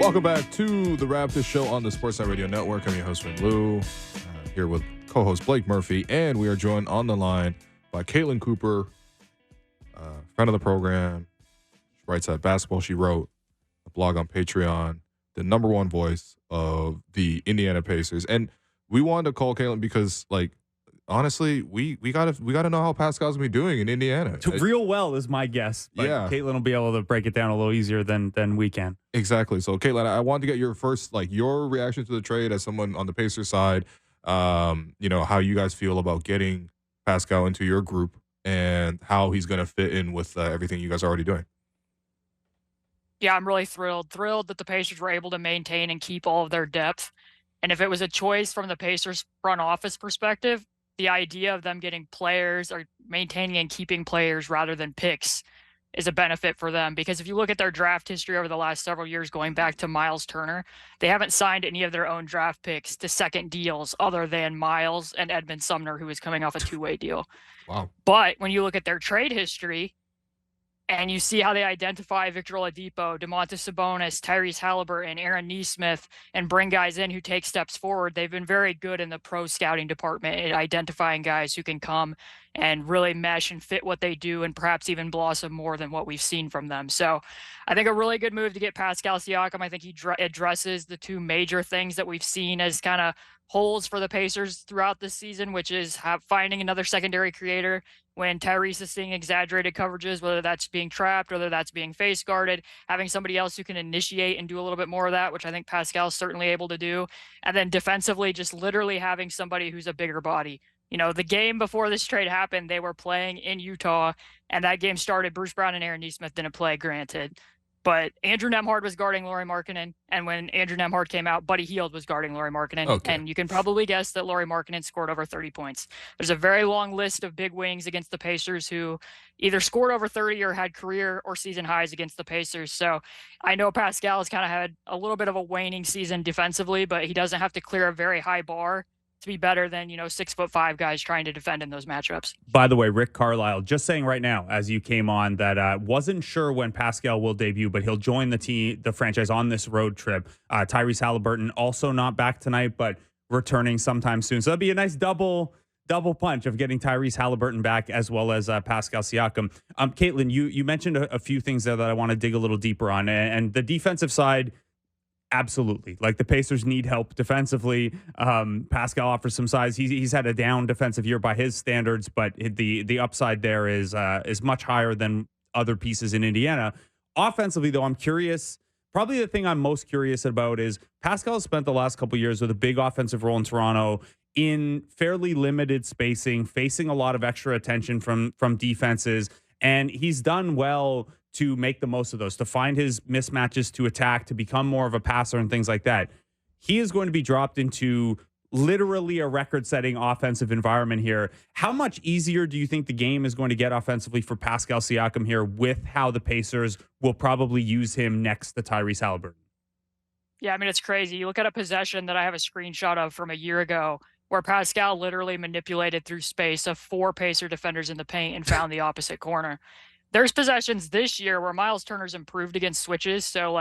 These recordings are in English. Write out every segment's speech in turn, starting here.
Welcome back to the Raptors show on the Sportsnet Radio Network. I'm your host, Win Lou, here with co-host Blake Murphy, and we are joined on the line by Caitlin Cooper, friend of the program. She writes at Basketball She Wrote, a blog on Patreon, the number one voice of the Indiana Pacers. And we wanted to call Caitlin because, like, honestly, we gotta know how Pascal's gonna be doing in Indiana. Real well is my guess. But yeah, Caitlin will be able to break it down a little easier than we can. Exactly. So, Caitlin, I wanted to get your first, your reaction to the trade as someone on the Pacers side. How you guys feel about getting Pascal into your group and how he's going to fit in with everything you guys are already doing. Yeah, I'm really thrilled that the Pacers were able to maintain and keep all of their depth. And if it was a choice from the Pacers front office perspective, the idea of them getting players or maintaining and keeping players rather than picks is a benefit for them. Because if you look at their draft history over the last several years, going back to Miles Turner, they haven't signed any of their own draft picks to second deals other than Miles and Edmund Sumner, who is coming off a two-way deal. Wow. But when you look at their trade history and you see how they identify Victor Oladipo, Domantas Sabonis, Tyrese Halliburton, Aaron Nesmith, and bring guys in who take steps forward, they've been very good in the pro scouting department at identifying guys who can come and really mesh and fit what they do and perhaps even blossom more than what we've seen from them. So I think a really good move to get Pascal Siakam. I think he addresses the two major things that we've seen as kind of holes for the Pacers throughout this season, which is finding another secondary creator when Tyrese is seeing exaggerated coverages, whether that's being trapped, whether that's being face guarded, having somebody else who can initiate and do a little bit more of that, which I think Pascal's certainly able to do. And then defensively, just literally having somebody who's a bigger body. The game before this trade happened, they were playing in Utah, and that game started. Bruce Brown and Aaron Nesmith didn't play, granted. But Andrew Nembhard was guarding Lauri Markkanen, and when Andrew Nembhard came out, Buddy Hield was guarding Lauri Markkanen. Okay. And you can probably guess that Lauri Markkanen scored over 30 points. There's a very long list of big wings against the Pacers who either scored over 30 or had career or season highs against the Pacers. So I know Pascal has kind of had a little bit of a waning season defensively, but he doesn't have to clear a very high bar to be better than 6'5" guys trying to defend in those matchups. By the way, Rick Carlisle just saying right now as you came on that wasn't sure when Pascal will debut, but he'll join the franchise on this road trip. Tyrese Halliburton also not back tonight, but returning sometime soon. So that'd be a nice double punch of getting Tyrese Halliburton back as well as Pascal Siakam. Caitlin, you mentioned a few things there that I want to dig a little deeper on, and the defensive side. Absolutely. Like, the Pacers need help defensively. Pascal offers some size. He's had a down defensive year by his standards, but the upside there is much higher than other pieces in Indiana. Offensively, though, I'm curious. Probably the thing I'm most curious about is Pascal has spent the last couple of years with a big offensive role in Toronto in fairly limited spacing, facing a lot of extra attention from defenses, and he's done well to make the most of those, to find his mismatches, to attack, to become more of a passer and things like that. He is going to be dropped into literally a record-setting offensive environment here. How much easier do you think the game is going to get offensively for Pascal Siakam here with how the Pacers will probably use him next to Tyrese Halliburton? Yeah, I mean, it's crazy. You look at a possession that I have a screenshot of from a year ago where Pascal literally manipulated through space of 4 Pacer defenders in the paint and found the opposite corner. There's possessions this year where Miles Turner's improved against switches. So,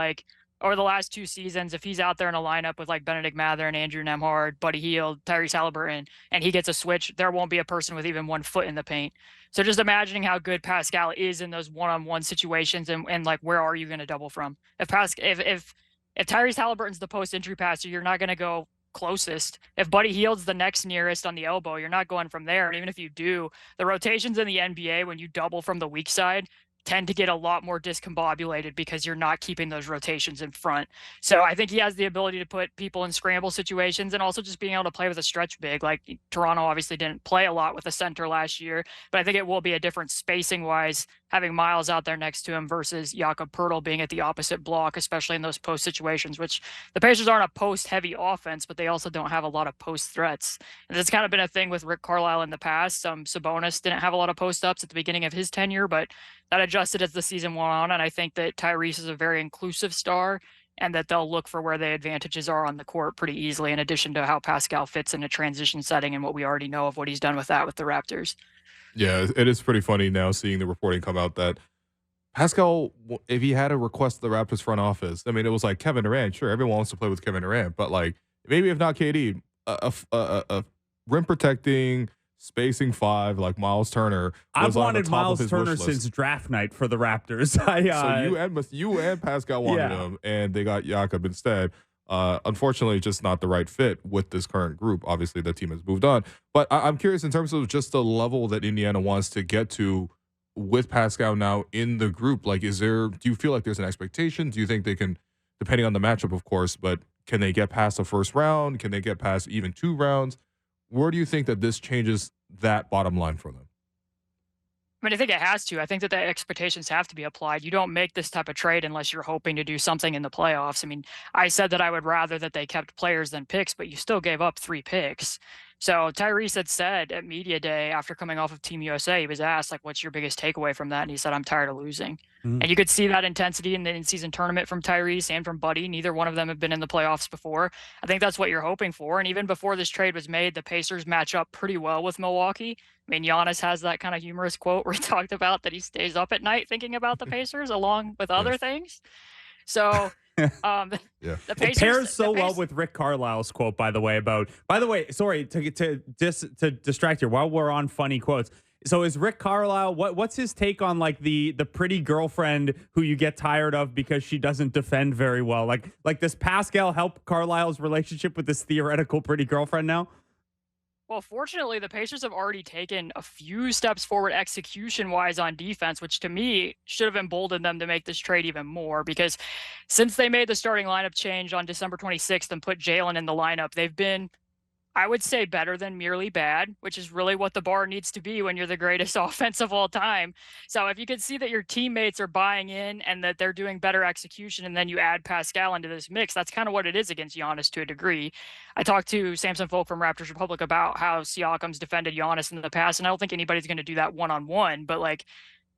over the last 2 seasons, if he's out there in a lineup with, Benedict Mather and Andrew Nembhard, Buddy Hield, Tyrese Halliburton, and he gets a switch, there won't be a person with even 1 foot in the paint. So just imagining how good Pascal is in those one-on-one situations and where are you going to double from? If Tyrese Halliburton's the post-entry passer, you're not going to go closest. If Buddy Hield's the next nearest on the elbow, you're not going from there. And even if you do, the rotations in the NBA, when you double from the weak side, tend to get a lot more discombobulated because you're not keeping those rotations in front. So I think he has the ability to put people in scramble situations and also just being able to play with a stretch big. Like, Toronto obviously didn't play a lot with a center last year, but I think it will be a different spacing wise having Miles out there next to him versus Jakob Poeltl being at the opposite block, especially in those post situations, which the Pacers aren't a post heavy offense, but they also don't have a lot of post threats. And that's kind of been a thing with Rick Carlisle in the past. Sabonis didn't have a lot of post ups at the beginning of his tenure, but that adjusted as the season went on. And I think that Tyrese is a very inclusive star and that they'll look for where the advantages are on the court pretty easily, in addition to how Pascal fits in a transition setting and what we already know of what he's done with that with the Raptors. Yeah, it is pretty funny now seeing the reporting come out that Pascal, if he had to request the Raptors front office, I mean, it was like Kevin Durant. Sure, everyone wants to play with Kevin Durant, but like maybe if not KD, a rim protecting, spacing five like Miles Turner I've was on the wanted top of Miles his Turner wish list. since draft night for the Raptors. So you and Pascal wanted Yeah. him, and they got Jakob instead. Unfortunately, just not the right fit with this current group. Obviously, the team has moved on. But I'm curious in terms of just the level that Indiana wants to get to with Pascal now in the group. Like, do you feel like there's an expectation? Do you think they can, depending on the matchup, of course, but can they get past the first round? Can they get past even 2 rounds? Where do you think that this changes that bottom line for them? I mean, I think it has to. I think that the expectations have to be applied. You don't make this type of trade unless you're hoping to do something in the playoffs. I mean, I said that I would rather that they kept players than picks, but you still gave up 3 picks. So Tyrese had said at media day after coming off of Team USA, he was asked, like, what's your biggest takeaway from that? And he said, I'm tired of losing. Mhm. And you could see that intensity in the in-season tournament from Tyrese and from Buddy. Neither one of them have been in the playoffs before. I think that's what you're hoping for. And even before this trade was made, the Pacers match up pretty well with Milwaukee. I mean, Giannis has that kind of humorous quote where he talked about that he stays up at night thinking about the Pacers along with other Yes. things. So um, Yeah. the It Pacers pairs so the well Pac- with Rick Carlisle's quote, by the way, sorry to distract you while we're on funny quotes. So is Rick Carlisle, what's his take on like the pretty girlfriend who you get tired of because she doesn't defend very well? Like does Pascal help Carlisle's relationship with this theoretical pretty girlfriend now? Well, fortunately, the Pacers have already taken a few steps forward execution-wise on defense, which to me should have emboldened them to make this trade even more because since they made the starting lineup change on December 26th and put Jalen in the lineup, they've been, I would say, better than merely bad, which is really what the bar needs to be when you're the greatest offense of all time. So if you can see that your teammates are buying in and that they're doing better execution, and then you add Pascal into this mix, that's kind of what it is against Giannis to a degree. I talked to Samson Folk from Raptors Republic about how Siakam's defended Giannis in the past, and I don't think anybody's going to do that one-on-one, but like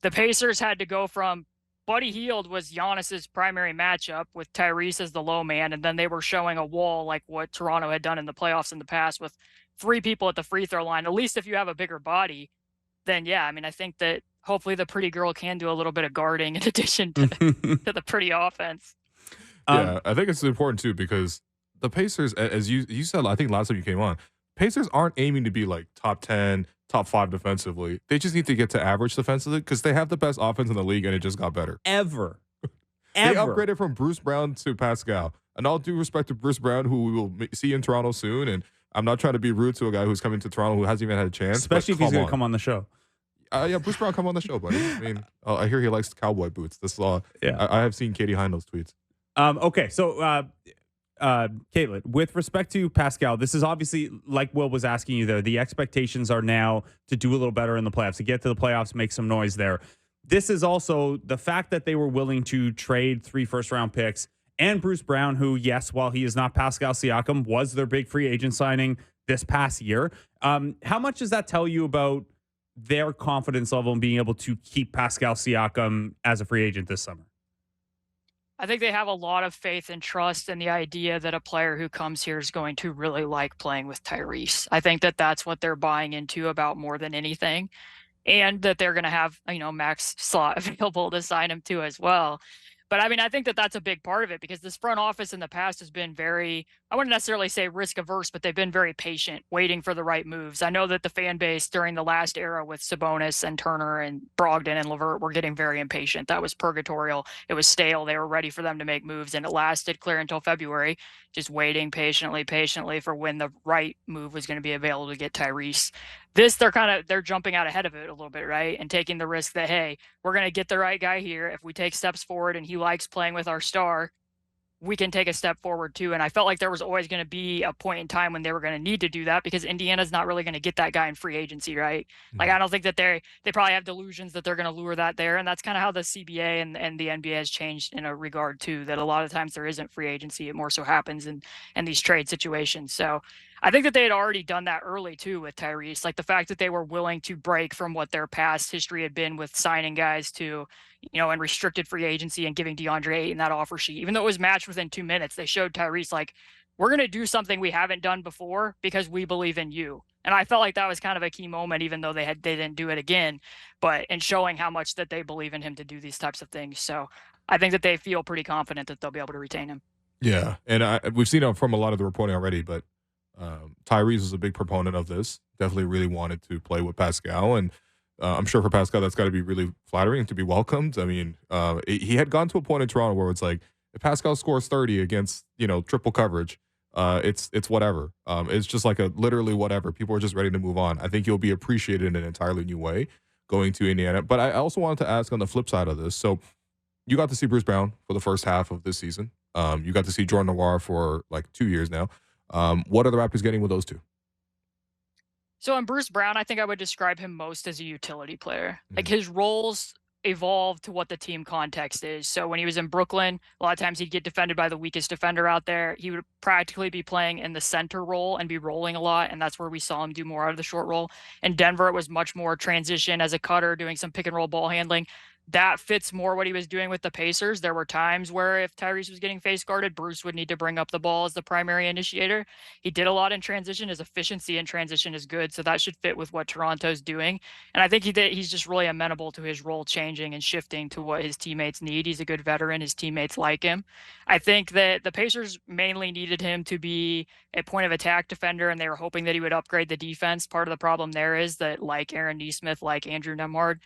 the Pacers had to go from Buddy Hield was Giannis's primary matchup with Tyrese as the low man, and then they were showing a wall like what Toronto had done in the playoffs in the past with 3 people at the free throw line. At least if you have a bigger body, then yeah, I mean, I think that hopefully the pretty girl can do a little bit of guarding in addition to, to the pretty offense. Yeah, I think it's important too because the Pacers, as you said, I think last time you came on, Pacers aren't aiming to be like top 10, top 5 defensively. They just need to get to average defensively because they have the best offense in the league and it just got better. Ever. They upgraded from Bruce Brown to Pascal. And all due respect to Bruce Brown, who we will see in Toronto soon. And I'm not trying to be rude to a guy who's coming to Toronto who hasn't even had a chance. Especially if he's going to come on the show. Yeah, Bruce Brown, come on the show, buddy. I mean, I hear he likes cowboy boots. This is all. Yeah. I have seen Katie Heinle's tweets. Okay, so Caitlin, with respect to Pascal, this is obviously, like Will was asking you there, the expectations are now to do a little better in the playoffs, to get to the playoffs, make some noise there. This is also the fact that they were willing to trade 3 first-round picks and Bruce Brown, who, yes, while he is not Pascal Siakam, was their big free agent signing this past year. How much does that tell you about their confidence level in being able to keep Pascal Siakam as a free agent this summer? I think they have a lot of faith and trust in the idea that a player who comes here is going to really like playing with Tyrese. I think that that's what they're buying into about more than anything, and that they're going to have, max slot available to sign him to as well. But I mean, I think that that's a big part of it because this front office in the past has been very, I wouldn't necessarily say risk averse, but they've been very patient, waiting for the right moves. I know that the fan base during the last era with Sabonis and Turner and Brogdon and LeVert were getting very impatient. That was purgatorial. It was stale. They were ready for them to make moves, and it lasted clear until February, just waiting patiently for when the right move was going to be available to get Tyrese. This, they're jumping out ahead of it a little bit, right? And taking the risk that, hey, we're going to get the right guy here. If we take steps forward and he likes playing with our star, we can take a step forward too. And I felt like there was always going to be a point in time when they were going to need to do that because Indiana's not really going to get that guy in free agency, right? Like, I don't think that they probably have delusions that they're going to lure that there. And that's kind of how the CBA and the NBA has changed in a regard too, that a lot of times there isn't free agency. It more so happens in these trade situations. So I think that they had already done that early too with Tyrese, like the fact that they were willing to break from what their past history had been with signing guys to, and restricted free agency and giving DeAndre Ayton that offer sheet. Even though it was matched within 2 minutes, they showed Tyrese, like, we're going to do something we haven't done before because we believe in you. And I felt like that was kind of a key moment, even though they didn't do it again, but in showing how much that they believe in him to do these types of things. So I think that they feel pretty confident that they'll be able to retain him. Yeah, and we've seen it from a lot of the reporting already, but Tyrese was a big proponent of this. Definitely really wanted to play with Pascal, and I'm sure for Pascal that's got to be really flattering to be welcomed. I mean, he had gone to a point in Toronto where it's like if Pascal scores 30 against triple coverage, it's whatever. It's just like a literally whatever. People are just ready to move on. I think he'll be appreciated in an entirely new way going to Indiana. But I also wanted to ask on the flip side of this. So you got to see Bruce Brown for the first half of this season. You got to see Jordan Nwora for like 2 years now. What are the Raptors getting with those two? So in Bruce Brown, I think I would describe him most as a utility player. Like his roles evolve to what the team context is. So when he was in Brooklyn, a lot of times he'd get defended by the weakest defender out there. He would practically be playing in the center role and be rolling a lot, and that's where we saw him do more out of the short roll. In Denver, it was much more transition as a cutter, doing some pick and roll ball handling. That fits more what he was doing with the Pacers. There were times where if Tyrese was getting face guarded, Bruce would need to bring up the ball as the primary initiator. He did a lot in transition. His efficiency in transition is good, so that should fit with what Toronto's doing. And I think he's just really amenable to his role changing and shifting to what his teammates need. He's a good veteran. His teammates like him. I think that the Pacers mainly needed him to be a point of attack defender, and they were hoping that he would upgrade the defense. Part of the problem there is that, like Aaron Nesmith, like Andrew Nemhard,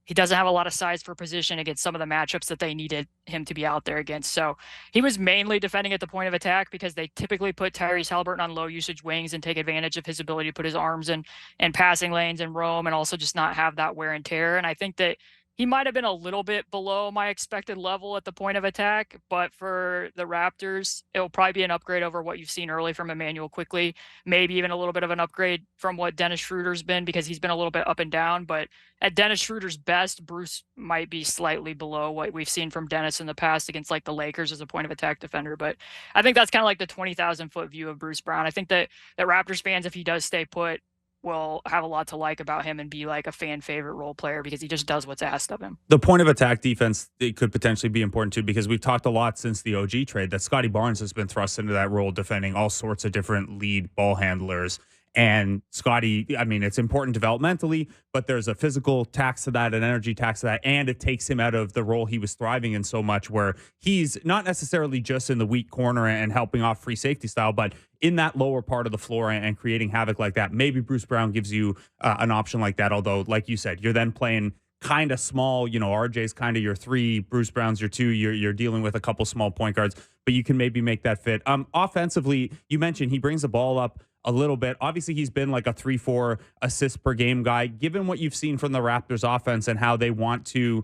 he doesn't have a lot of size for position against some of the matchups that they needed him to be out there against. So he was mainly defending at the point of attack because they typically put Tyrese Haliburton on low usage wings and take advantage of his ability to put his arms in passing lanes and roam, and also just not have that wear and tear. And I think that he might have been a little bit below my expected level at the point of attack, but for the Raptors, it'll probably be an upgrade over what you've seen early from Emmanuel Quickly, maybe even a little bit of an upgrade from what Dennis Schroeder's been, because he's been a little bit up and down. But at Dennis Schroeder's best, Bruce might be slightly below what we've seen from Dennis in the past against like the Lakers as a point of attack defender. But I think that's kind of like the 20,000 foot view of Bruce Brown. I think that Raptors fans, if he does stay put, will have a lot to like about him and be like a fan favorite role player because he just does what's asked of him. The point of attack defense, it could potentially be important too, because we've talked a lot since the OG trade that Scottie Barnes has been thrust into that role, defending all sorts of different lead ball handlers. And Scottie, I mean, it's important developmentally, but there's a physical tax to that, an energy tax to that, and it takes him out of the role he was thriving in so much, where he's not necessarily just in the weak corner and helping off free safety style, but in that lower part of the floor and creating havoc like that. Maybe Bruce Brown gives you an option like that, although, like you said, you're then playing kind of small. RJ's kind of your 3, Bruce Brown's your 2. You're dealing with a couple small point guards, but you can maybe make that fit. Offensively, you mentioned he brings the ball up a little bit. Obviously, he's been like a 3-4 assists per game guy. Given what you've seen from the Raptors offense and how they want to,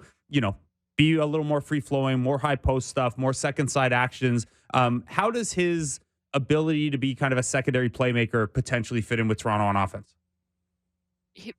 be a little more free flowing, more high post stuff, more second side actions, how does his ability to be kind of a secondary playmaker potentially fit in with Toronto on offense?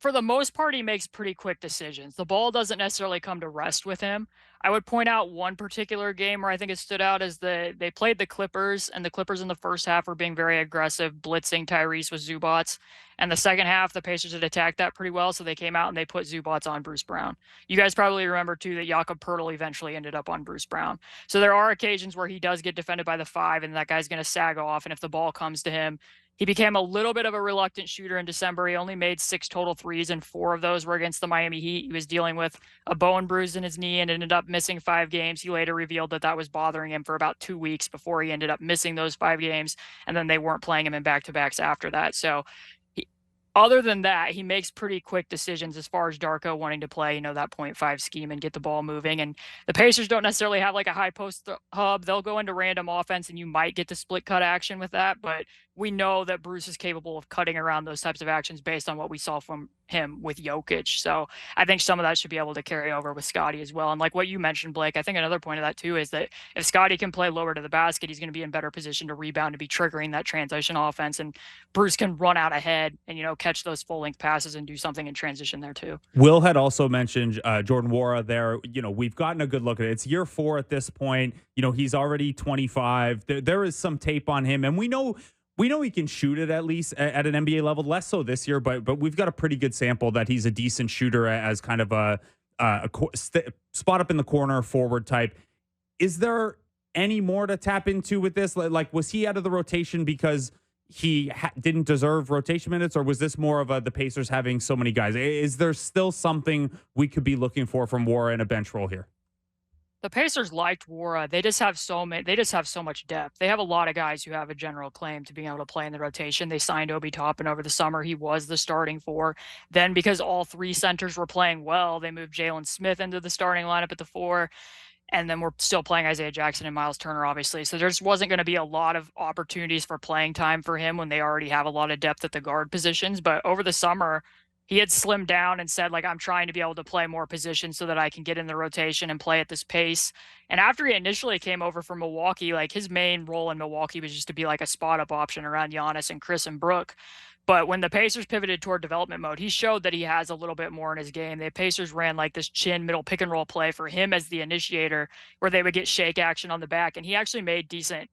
For the most part, he makes pretty quick decisions. The ball doesn't necessarily come to rest with him. I would point out one particular game where I think it stood out is they played the Clippers, and the Clippers in the first half were being very aggressive, blitzing Tyrese with Zubats. And the second half, the Pacers had attacked that pretty well, so they came out and they put Zubats on Bruce Brown. You guys probably remember, too, that Jakob Poeltl eventually ended up on Bruce Brown. So there are occasions where he does get defended by the 5, and that guy's going to sag off, and if the ball comes to him, he became a little bit of a reluctant shooter in December. He only made 6 total threes, and 4 of those were against the Miami Heat. He was dealing with a bone bruise in his knee and ended up missing 5 games. He later revealed that that was bothering him for about 2 weeks before he ended up missing those 5 games, and then they weren't playing him in back-to-backs after that. So other than that, he makes pretty quick decisions as far as Darko wanting to play, that 0.5 scheme and get the ball moving. And the Pacers don't necessarily have like a high post hub. They'll go into random offense and you might get the split cut action with that. But we know that Bruce is capable of cutting around those types of actions based on what we saw from him with Jokic. So I think some of that should be able to carry over with Scottie as well. And like what you mentioned, Blake, I think another point of that too is that if Scottie can play lower to the basket, he's going to be in better position to rebound, to be triggering that transition offense. And Bruce can run out ahead and, catch those full length passes and do something in transition there too. Will had also mentioned Jordan Nwora there. We've gotten a good look at it. It's year 4 at this point. He's already 25. There is some tape on him, and we know he can shoot it at least at an NBA level, less so this year, but we've got a pretty good sample that he's a decent shooter as kind of a spot up in the corner forward type. Is there any more to tap into with this? Like, was he out of the rotation because he didn't deserve rotation minutes, or was this more of the Pacers having so many guys? Is there still something we could be looking for from Nwora in a bench role here? The Pacers liked Nwora. They just have so many. They just have so much depth. They have a lot of guys who have a general claim to being able to play in the rotation. They signed Obi Toppin over the summer. He was the starting four. Then, because all three centers were playing well, they moved Jalen Smith into the starting lineup at the four. And then we're still playing Isaiah Jackson and Miles Turner, obviously. So there just wasn't going to be a lot of opportunities for playing time for him when they already have a lot of depth at the guard positions. But over the summer, he had slimmed down and said, like, I'm trying to be able to play more positions so that I can get in the rotation and play at this pace. And after he initially came over from Milwaukee, like, his main role in Milwaukee was just to be like a spot up option around Giannis and Chris and Brook. But when the Pacers pivoted toward development mode, he showed that he has a little bit more in his game. The Pacers ran like this chin middle pick and roll play for him as the initiator, where they would get shake action on the back, and he actually made decent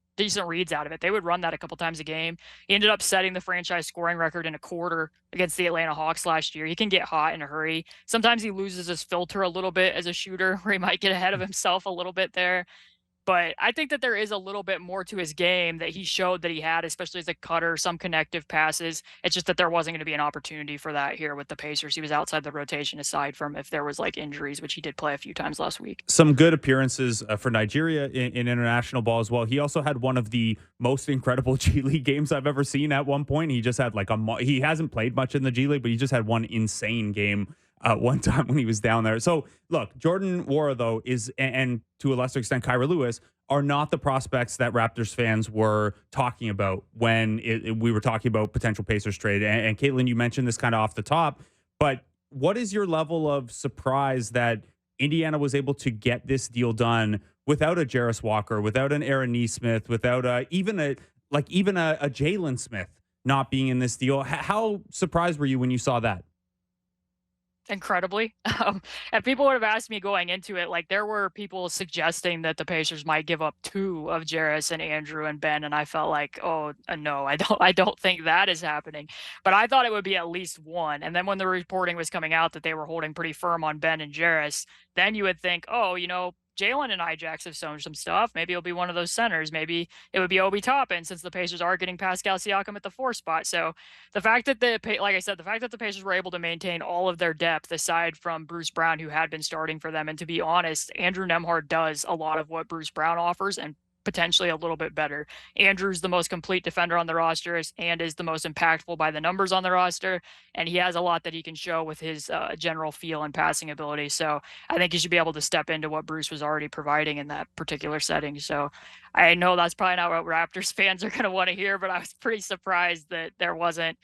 reads out of it. They would run that a couple times a game. He ended up setting the franchise scoring record in a quarter against the Atlanta Hawks last year. He can get hot in a hurry. Sometimes he loses his filter a little bit as a shooter, where he might get ahead of himself a little bit there. But I think that there is a little bit more to his game that he showed that he had, especially as a cutter, some connective passes. It's just that there wasn't going to be an opportunity for that here with the Pacers. He was outside the rotation, aside from if there was like injuries, which he did play a few times last week. Some good appearances for Nigeria in international ball as well. He also had one of the most incredible G League games I've ever seen at one point. He just had like he hasn't played much in the G League, but he just had one insane game one time when he was down there. So look, Jordan Nwora, though, is, and to a lesser extent, Kyra Lewis, are not the prospects that Raptors fans were talking about when we were talking about potential Pacers trade. And Caitlin, you mentioned this kind of off the top, but what is your level of surprise that Indiana was able to get this deal done without a Jarris Walker, without an Aaron Nesmith, without even a Jalen Smith not being in this deal? How surprised were you when you saw that? Incredibly. And people would have asked me going into it, like, there were people suggesting that the Pacers might give up two of Jarris and Andrew and Ben, and I felt like, oh no, I don't think that is happening. But I thought it would be at least one. And then when the reporting was coming out that they were holding pretty firm on Ben and Jarris, then you would think, oh, Jalen and Ijax have shown some stuff. Maybe it'll be one of those centers. Maybe it would be Obi Toppin, since the Pacers are getting Pascal Siakam at the 4 spot. So the fact that like I said, the fact that the Pacers were able to maintain all of their depth aside from Bruce Brown, who had been starting for them, and to be honest, Andrew Nembhard does a lot of what Bruce Brown offers, and potentially a little bit better. Andrew's the most complete defender on the roster and is the most impactful by the numbers on the roster. And he has a lot that he can show with his general feel and passing ability. So I think he should be able to step into what Bruce was already providing in that particular setting. So I know that's probably not what Raptors fans are going to want to hear, but I was pretty surprised that there wasn't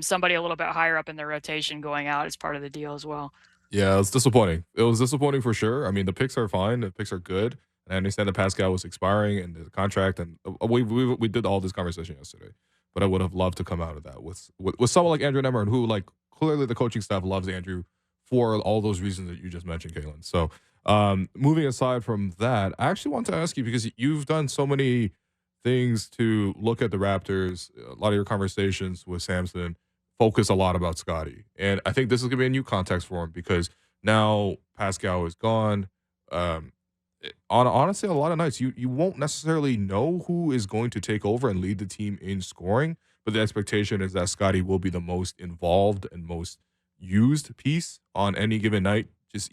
somebody a little bit higher up in the rotation going out as part of the deal as well. Yeah, it's disappointing. It was disappointing for sure. I mean, the picks are fine. The picks are good. And I understand that Pascal was expiring and the contract, and we did all this conversation yesterday. But I would have loved to come out of that with someone like Andrew Nembhard, who, like, clearly the coaching staff loves Andrew for all those reasons that you just mentioned, Caitlin. So moving aside from that, I actually want to ask you, because you've done so many things to look at the Raptors. A lot of your conversations with Samson focus a lot about Scottie. And I think this is going to be a new context for him, because now Pascal is gone. Honestly, a lot of nights you won't necessarily know who is going to take over and lead the team in scoring, but the expectation is that Scottie will be the most involved and most used piece on any given night, just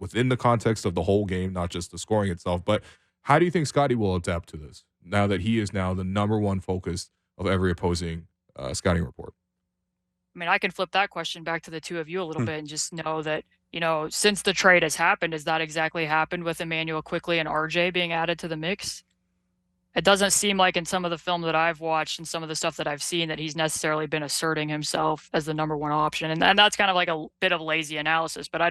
within the context of the whole game, not just the scoring itself. But how do you think Scottie will adapt to this now that he is now the number one focus of every opposing scouting report? I mean, I can flip that question back to the two of you a little bit and just know that, since the trade has happened, has that exactly happened with Emmanuel Quickley and RJ being added to the mix? It doesn't seem like in some of the film that I've watched and some of the stuff that I've seen that he's necessarily been asserting himself as the number one option. And that's kind of like a bit of lazy analysis, but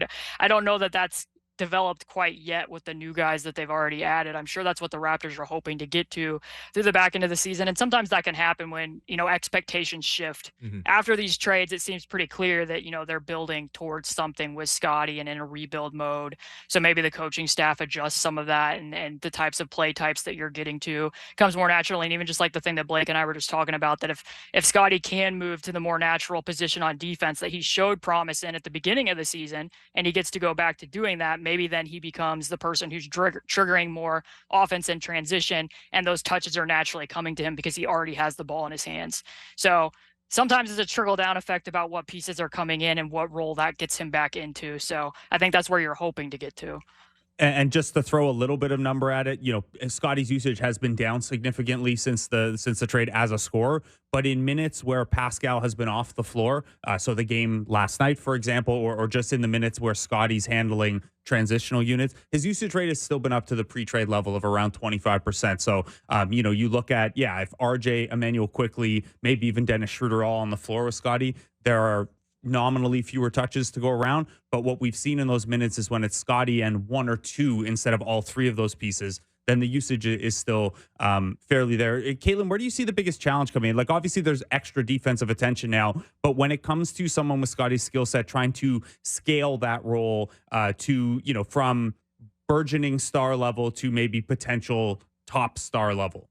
I don't know that that's developed quite yet with the new guys that they've already added. I'm sure that's what the Raptors are hoping to get to through the back end of the season. And sometimes that can happen when, expectations shift. Mm-hmm. After these trades, it seems pretty clear that, they're building towards something with Scottie and in a rebuild mode. So maybe the coaching staff adjusts some of that, and the types of play types that you're getting to comes more naturally. And even just like the thing that Blake and I were just talking about, that if Scottie can move to the more natural position on defense that he showed promise in at the beginning of the season, and he gets to go back to doing that, maybe then he becomes the person who's triggering more offense in transition, and those touches are naturally coming to him because he already has the ball in his hands. So sometimes it's a trickle-down effect about what pieces are coming in and what role that gets him back into. So I think that's where you're hoping to get to. And just to throw a little bit of number at it, Scottie's usage has been down significantly since the trade as a scorer. But in minutes where Pascal has been off the floor, so the game last night, for example, or just in the minutes where Scottie's handling transitional units, his usage rate has still been up to the pre-trade level of around 25%. So, you look at, if RJ, Emmanuel Quickley, maybe even Dennis Schroeder all on the floor with Scottie, there are nominally fewer touches to go around. But what we've seen in those minutes is when it's Scottie and one or two instead of all three of those pieces, then the usage is still fairly there. Caitlin, where do you see the biggest challenge coming in? Like, obviously, there's extra defensive attention now, but when it comes to someone with Scottie's skill set, trying to scale that role to, from burgeoning star level to maybe potential top star level.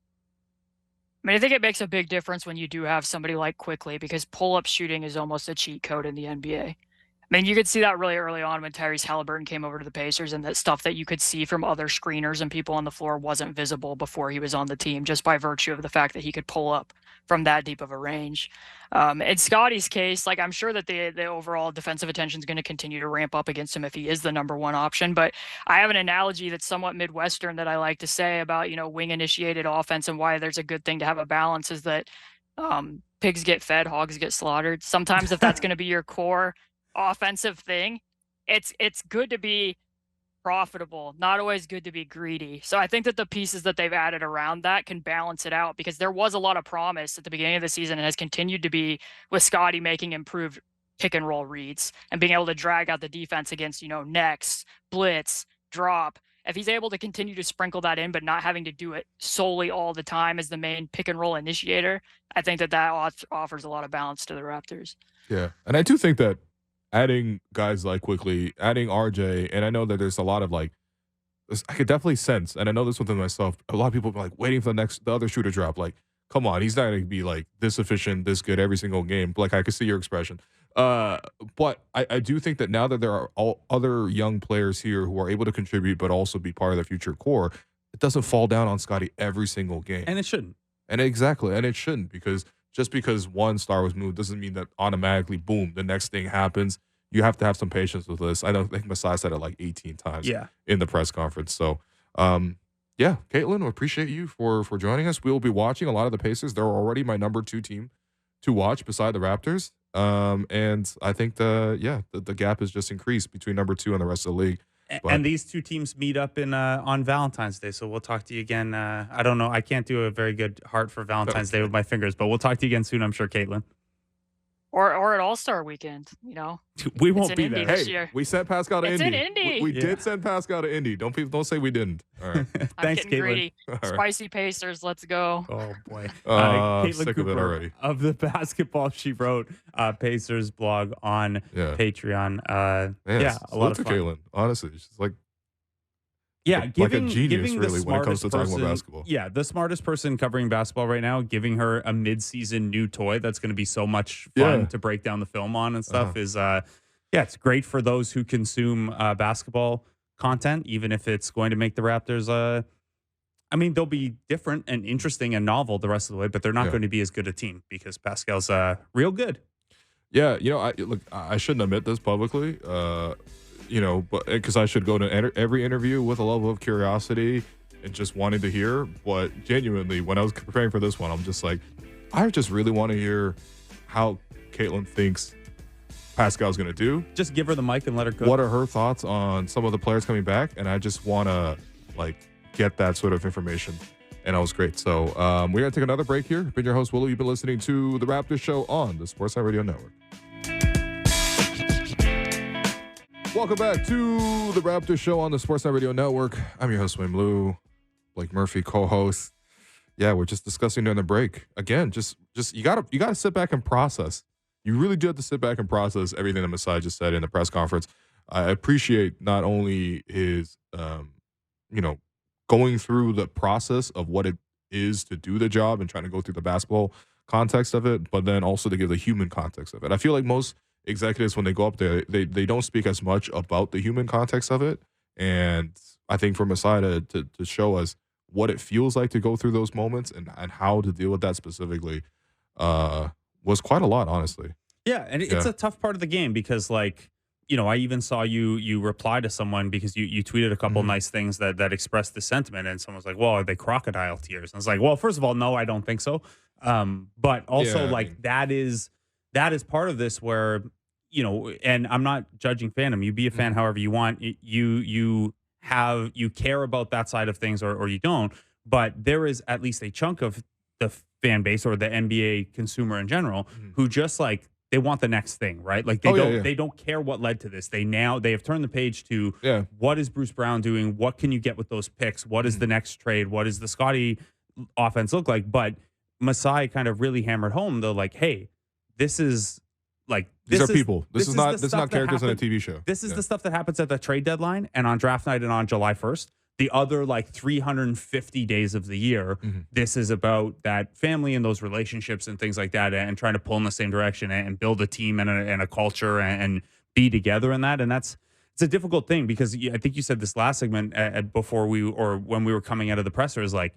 I mean, I think it makes a big difference when you do have somebody like Quickley, because pull-up shooting is almost a cheat code in the NBA. I mean, you could see that really early on when Tyrese Halliburton came over to the Pacers, and that stuff that you could see from other screeners and people on the floor wasn't visible before he was on the team, just by virtue of the fact that he could pull up from that deep of a range. In Scottie's case, I'm sure that the overall defensive attention is going to continue to ramp up against him if he is the number one option. But I have an analogy that's somewhat Midwestern that I like to say about, wing-initiated offense and why there's a good thing to have a balance, is that pigs get fed, hogs get slaughtered. Sometimes if that's going to be your core offensive thing, it's good to be profitable, not always good to be greedy. So I think that the pieces that they've added around that can balance it out, because there was a lot of promise at the beginning of the season and has continued to be with Scottie making improved pick and roll reads and being able to drag out the defense against, next, blitz, drop. If he's able to continue to sprinkle that in, but not having to do it solely all the time as the main pick and roll initiator, I think that offers a lot of balance to the Raptors. Yeah. And I do think that adding guys like Quickley, adding RJ, and I know that there's a lot of I could definitely sense, and I know this within myself, a lot of people are waiting for the other shoe to drop. Come on, he's not going to be this efficient, this good every single game. I could see your expression. But I do think that now that there are all other young players here who are able to contribute but also be part of the future core, it doesn't fall down on Scottie every single game. And it shouldn't. And it shouldn't, because just because one star was moved doesn't mean that automatically, boom, the next thing happens. You have to have some patience with this. I think Masai said it 18 times in the press conference. So, Caitlin, we appreciate you for joining us. We will be watching a lot of the Pacers. They're already my number 2 team to watch beside the Raptors. And I think the gap has just increased between number 2 and the rest of the league. And these two teams meet up on Valentine's Day, so we'll talk to you again. I don't know. I can't do a very good heart for Valentine's Day with my fingers, but we'll talk to you again soon, I'm sure, Caitlin. Or at All-Star Weekend, We won't be there. Hey, we sent Pascal to Indy. It's in Indy. We did send Pascal to Indy. Don't say we didn't. All right. Thanks, Caitlin. Greedy. Spicy Pacers, let's go. Oh, boy. I'm Caitlin sick Cooper of it already. Of the Basketball She Wrote Pacers blog on Patreon. A lot of fun. Caitlin, honestly, she's giving a genius, giving really, when it comes to talking about basketball. Yeah, the smartest person covering basketball right now, giving her a mid-season new toy that's going to be so much fun to break down the film on and stuff is, it's great for those who consume basketball content, even if it's going to make the Raptors, they'll be different and interesting and novel the rest of the way, but they're not going to be as good a team because Pascal's real good. Yeah, I shouldn't admit this publicly, but because I should go to every interview with a level of curiosity and just wanting to hear. But genuinely, when I was preparing for this one, I'm just I just really want to hear how Caitlin thinks Pascal's going to do. Just give her the mic and let her cook. What are her thoughts on some of the players coming back? And I just want to get that sort of information. And that was great. So we're going to take another break here. Been your host, Willow. You've been listening to The Raptors Show on the Sportsnet Radio Network. Welcome back to The Raptors Show on the Sportsnet Radio Network. I'm your host, Wayne Blue. Blake Murphy, co-host. Yeah, we're just discussing during the break. Again, just you gotta sit back and process. You really do have to sit back and process everything that Masai just said in the press conference. I appreciate not only his, going through the process of what it is to do the job and trying to go through the basketball context of it, but then also to give the human context of it. I feel like most executives, when they go up there, they don't speak as much about the human context of it And I think for Masai to show us what it feels like to go through those moments and how to deal with that specifically was quite a lot, honestly. Yeah, and it's a tough part of the game because, like, you know, I even saw you reply to someone because you tweeted a couple nice things that expressed the sentiment, and someone was like, "Well, are they crocodile tears?" And I was like, "Well, first of all, no, I don't think so." But also, that is part of this where, you know, and I'm not judging fandom. You be a fan however you want. You care about that side of things or you don't. But there is at least a chunk of the fan base or the NBA consumer in general who just like they want the next thing, right? Like they don't care what led to this. They have turned the page to what is Bruce Brown doing? What can you get with those picks? What is the next trade? What does the Scottie offense look like? But Masai kind of really hammered home though, like, hey, this is like these are people. This is not characters in a TV show. This is the stuff that happens at the trade deadline and on draft night and on July 1st. The other like 350 days of the year, this is about that family and those relationships and things like that, and trying to pull in the same direction and build a team and a culture and be together in that. And it's a difficult thing because I think you said this last segment before when we were coming out of the presser is like,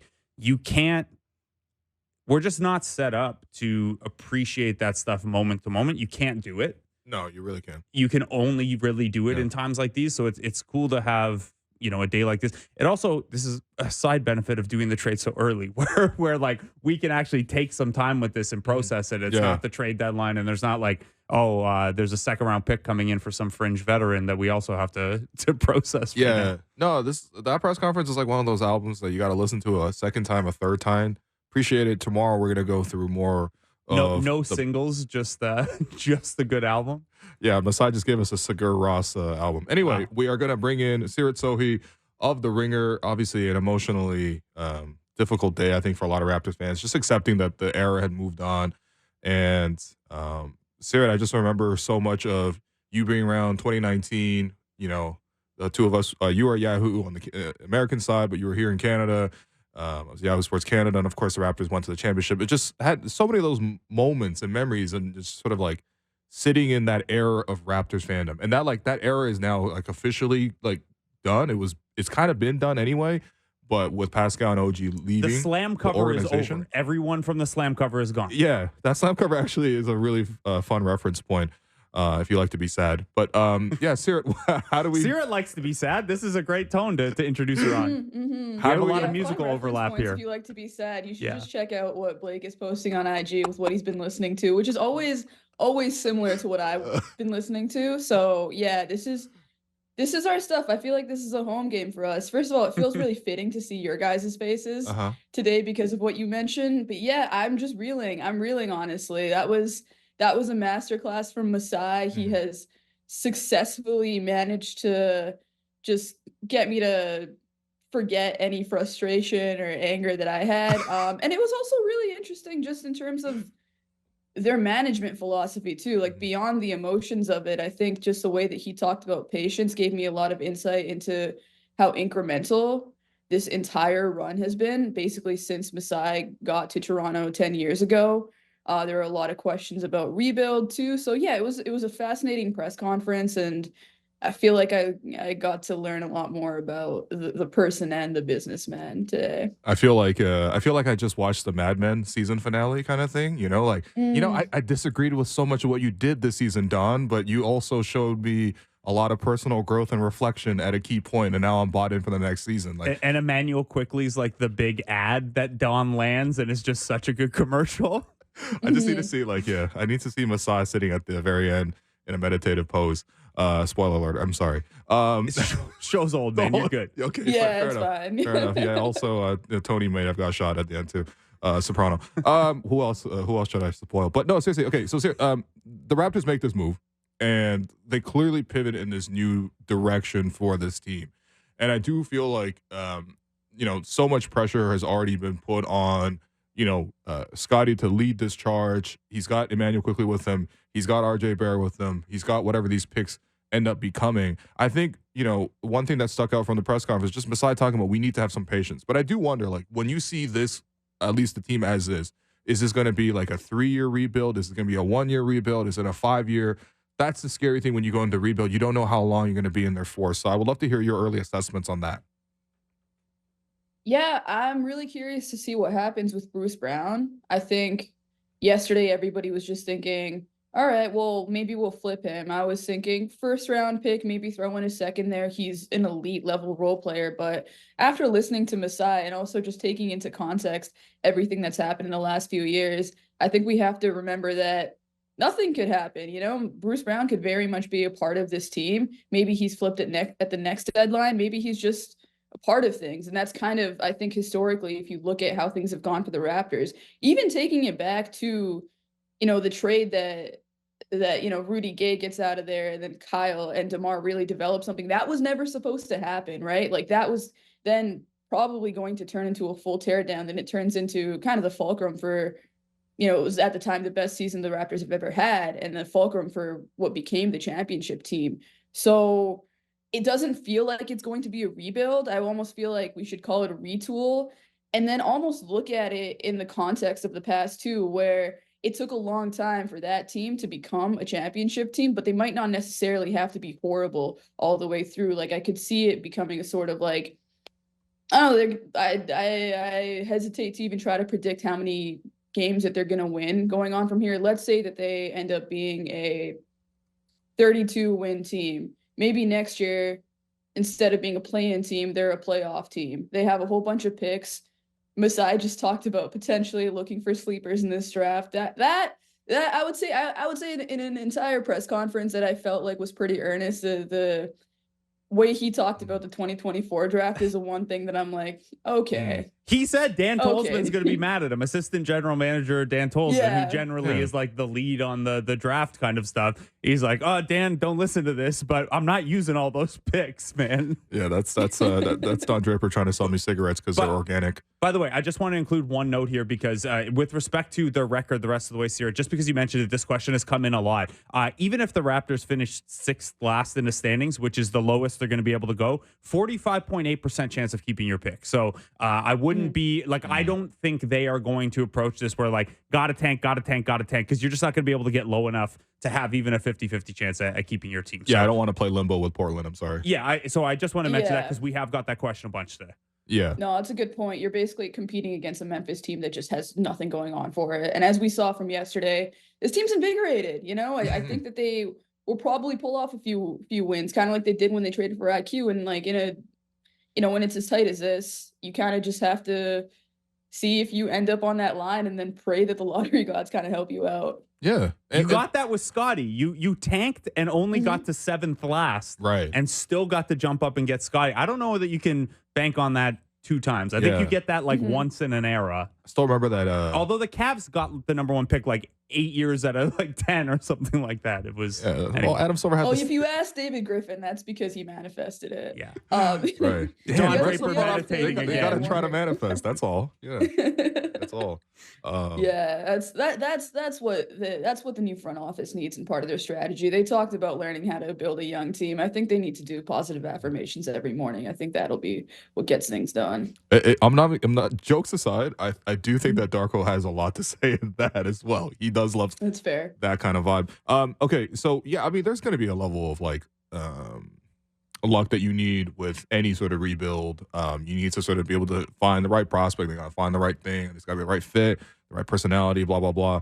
we're just not set up to appreciate that stuff moment to moment. You can't do it. No, you really can't. You can only really do it in times like these. So it's cool to have, you know, a day like this. This is a side benefit of doing the trade so early where like we can actually take some time with this and process it. It's not the trade deadline and there's not like, there's a second round pick coming in for some fringe veteran that we also have to process. Yeah. No, that press conference is like one of those albums that you got to listen to a second time, a third time. Appreciate it. Tomorrow we're going to go through more. No singles, just the good album. Yeah, Masai just gave us a Sigur Rós album. Anyway, we are going to bring in Seerat Sohi of The Ringer. Obviously, an emotionally difficult day, I think, for a lot of Raptors fans. Just accepting that the era had moved on. And Seerat, I just remember so much of you being around 2019. You know, the two of us. You were at Yahoo on the American side, but you were here in Canada. I was Yahoo Sports Canada, and of course the Raptors went to the championship. It just had so many of those moments and memories, and just sort of like sitting in that era of Raptors fandom. And that era is now like officially like done. It's kind of been done anyway, but with Pascal and OG leaving, the slam cover is over. Everyone from the slam cover is gone. Yeah, that slam cover actually is a really fun reference point. If you like to be sad. But Seerat, how do we... Seerat likes to be sad. This is a great tone to introduce her on. How do we have a lot of musical overlap here. If you like to be sad, you should just check out what Blake is posting on IG with what he's been listening to, which is always similar to what I've been listening to. So yeah, this is our stuff. I feel like this is a home game for us. First of all, it feels really fitting to see your guys' faces today because of what you mentioned. But yeah, I'm just reeling. I'm reeling, honestly. That was a masterclass from Masai. He has successfully managed to just get me to forget any frustration or anger that I had. And it was also really interesting just in terms of their management philosophy too, like beyond the emotions of it. I think just the way that he talked about patience gave me a lot of insight into how incremental this entire run has been, basically since Masai got to Toronto 10 years ago. There are a lot of questions about rebuild too. So yeah, it was a fascinating press conference, and I feel like I got to learn a lot more about the person and the businessman today. I feel like I just watched the Mad Men season finale kind of thing. You know, like I disagreed with so much of what you did this season, Don, but you also showed me a lot of personal growth and reflection at a key point, and now I'm bought in for the next season. Like, and Emmanuel Quickly's like the big ad that Don lands, and it's just such a good commercial. I just need to see I need to see Masai sitting at the very end in a meditative pose. Spoiler alert, I'm sorry. Show's old, man. You're good. Okay. Yeah, it's fine. Fair enough. Yeah, also Tony may have got shot at the end too. Soprano. Who else should I spoil? But no, seriously, okay, so the Raptors make this move and they clearly pivot in this new direction for this team. And I do feel like so much pressure has already been put on Scottie to lead this charge. He's got Emmanuel Quickly with him. He's got RJ Barrett with him. He's got whatever these picks end up becoming. I think, one thing that stuck out from the press conference, just beside talking about we need to have some patience. But I do wonder, like, when you see this, at least the team as is this going to be like a 3-year rebuild? Is it going to be a 1-year rebuild? Is it a 5-year? that's the scary thing when you go into rebuild. You don't know how long you're going to be in there for. So I would love to hear your early assessments on that. Yeah, I'm really curious to see what happens with Bruce Brown. I think yesterday everybody was just thinking, all right, well, maybe we'll flip him. I was thinking first round pick, maybe throw in a second there. He's an elite level role player. But after listening to Masai and also just taking into context everything that's happened in the last few years, I think we have to remember that nothing could happen. You know, Bruce Brown could very much be a part of this team. Maybe he's flipped at the next deadline. Maybe he's just a part of things. And that's kind of, I think, historically, if you look at how things have gone for the Raptors, even taking it back to, the trade that Rudy Gay gets out of there, and then Kyle and DeMar really develop something that was never supposed to happen, right? Like that was then probably going to turn into a full teardown. Then it turns into kind of the fulcrum for, it was at the time the best season the Raptors have ever had, and the fulcrum for what became the championship team. So it doesn't feel like it's going to be a rebuild. I almost feel like we should call it a retool, and then almost look at it in the context of the past too, where it took a long time for that team to become a championship team, but they might not necessarily have to be horrible all the way through. Like I could see it becoming a sort of like, I don't know, I hesitate to even try to predict how many games that they're going to win going on from here. Let's say that they end up being a 32 win team. Maybe next year, instead of being a play-in team, they're a playoff team. They have a whole bunch of picks. Masai just talked about potentially looking for sleepers in this draft. That I would say in an entire press conference that I felt like was pretty earnest. The way he talked about the 2024 draft is the one thing that I'm like, okay. He said Dan Tolzman's going to be mad at him. Assistant general manager Dan Tolzman, who generally is like the lead on the draft kind of stuff. He's like, oh, Dan, don't listen to this, but I'm not using all those picks, man. Yeah, that's Don Draper trying to sell me cigarettes because they're organic. By the way, I just want to include one note here because with respect to their record the rest of the way, Seerat, just because you mentioned it, this question has come in a lot. Even if the Raptors finish sixth last in the standings, which is the lowest they're going to be able to go, 45.8% chance of keeping your pick. So I wouldn't be like, I don't think they are going to approach this where like, gotta tank, because you're just not going to be able to get low enough to have even a 50-50 chance at keeping your team. So, yeah, I don't want to play limbo with Portland. I'm sorry. Yeah, so I just want to mention that because we have got that question a bunch today. Yeah. No, that's a good point. You're basically competing against a Memphis team that just has nothing going on for it. And as we saw from yesterday, this team's invigorated. I think that they will probably pull off a few wins, kind of like they did when they traded for IQ. And like when it's as tight as this, you kind of just have to see if you end up on that line and then pray that the lottery gods kind of help you out. Yeah. You got that with Scottie. You tanked and only got to seventh last. Right. And still got to jump up and get Scottie. I don't know that you can bank on that 2 times. I think you get that like once in an era. I still remember that. Although the Cavs got the number 1 pick like 8 years out of like 10 or something like that. It was. Anyway. Well, Adam Silver had if you ask David Griffin, that's because he manifested it. Yeah. Right. Don Draper meditating again. They got to try to manifest. That's all. Yeah. That's all. That's what the new front office needs and part of their strategy. They talked about learning how to build a young team. I think they need to do positive affirmations every morning. I think that'll be what gets things done. I'm not. Jokes aside, I do think that Darko has a lot to say in that as well. He does love. That's fair. That kind of vibe. Okay, so yeah, I mean, there's going to be a level of like luck that you need with any sort of rebuild. You need to sort of be able to find the right prospect. They got to find the right thing. It's got to be the right fit, the right personality. Blah blah blah.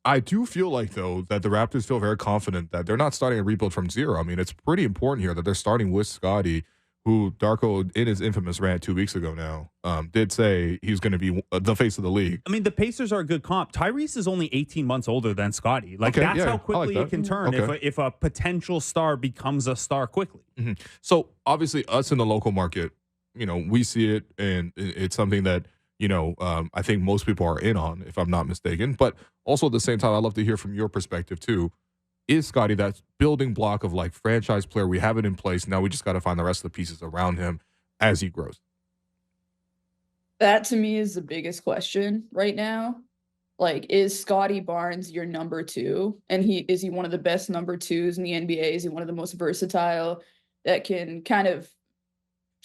I do feel like though that the Raptors feel very confident that they're not starting a rebuild from zero. I mean, it's pretty important here that they're starting with Scottie, who Darko, in his infamous rant 2 weeks ago now, did say he's going to be the face of the league. I mean, the Pacers are a good comp. Tyrese is only 18 months older than Scottie. Like, that's how quickly it can turn if a potential star becomes a star quickly. Mm-hmm. So, obviously, us in the local market, we see it, and it's something that, I think most people are in on, if I'm not mistaken. But also at the same time, I'd love to hear from your perspective, too. Is Scottie that building block of like franchise player? We have it in place. Now we just got to find the rest of the pieces around him as he grows. That to me is the biggest question right now. Like, is Scottie Barnes your number 2? And is he one of the best number 2s in the NBA? Is he one of the most versatile that can kind of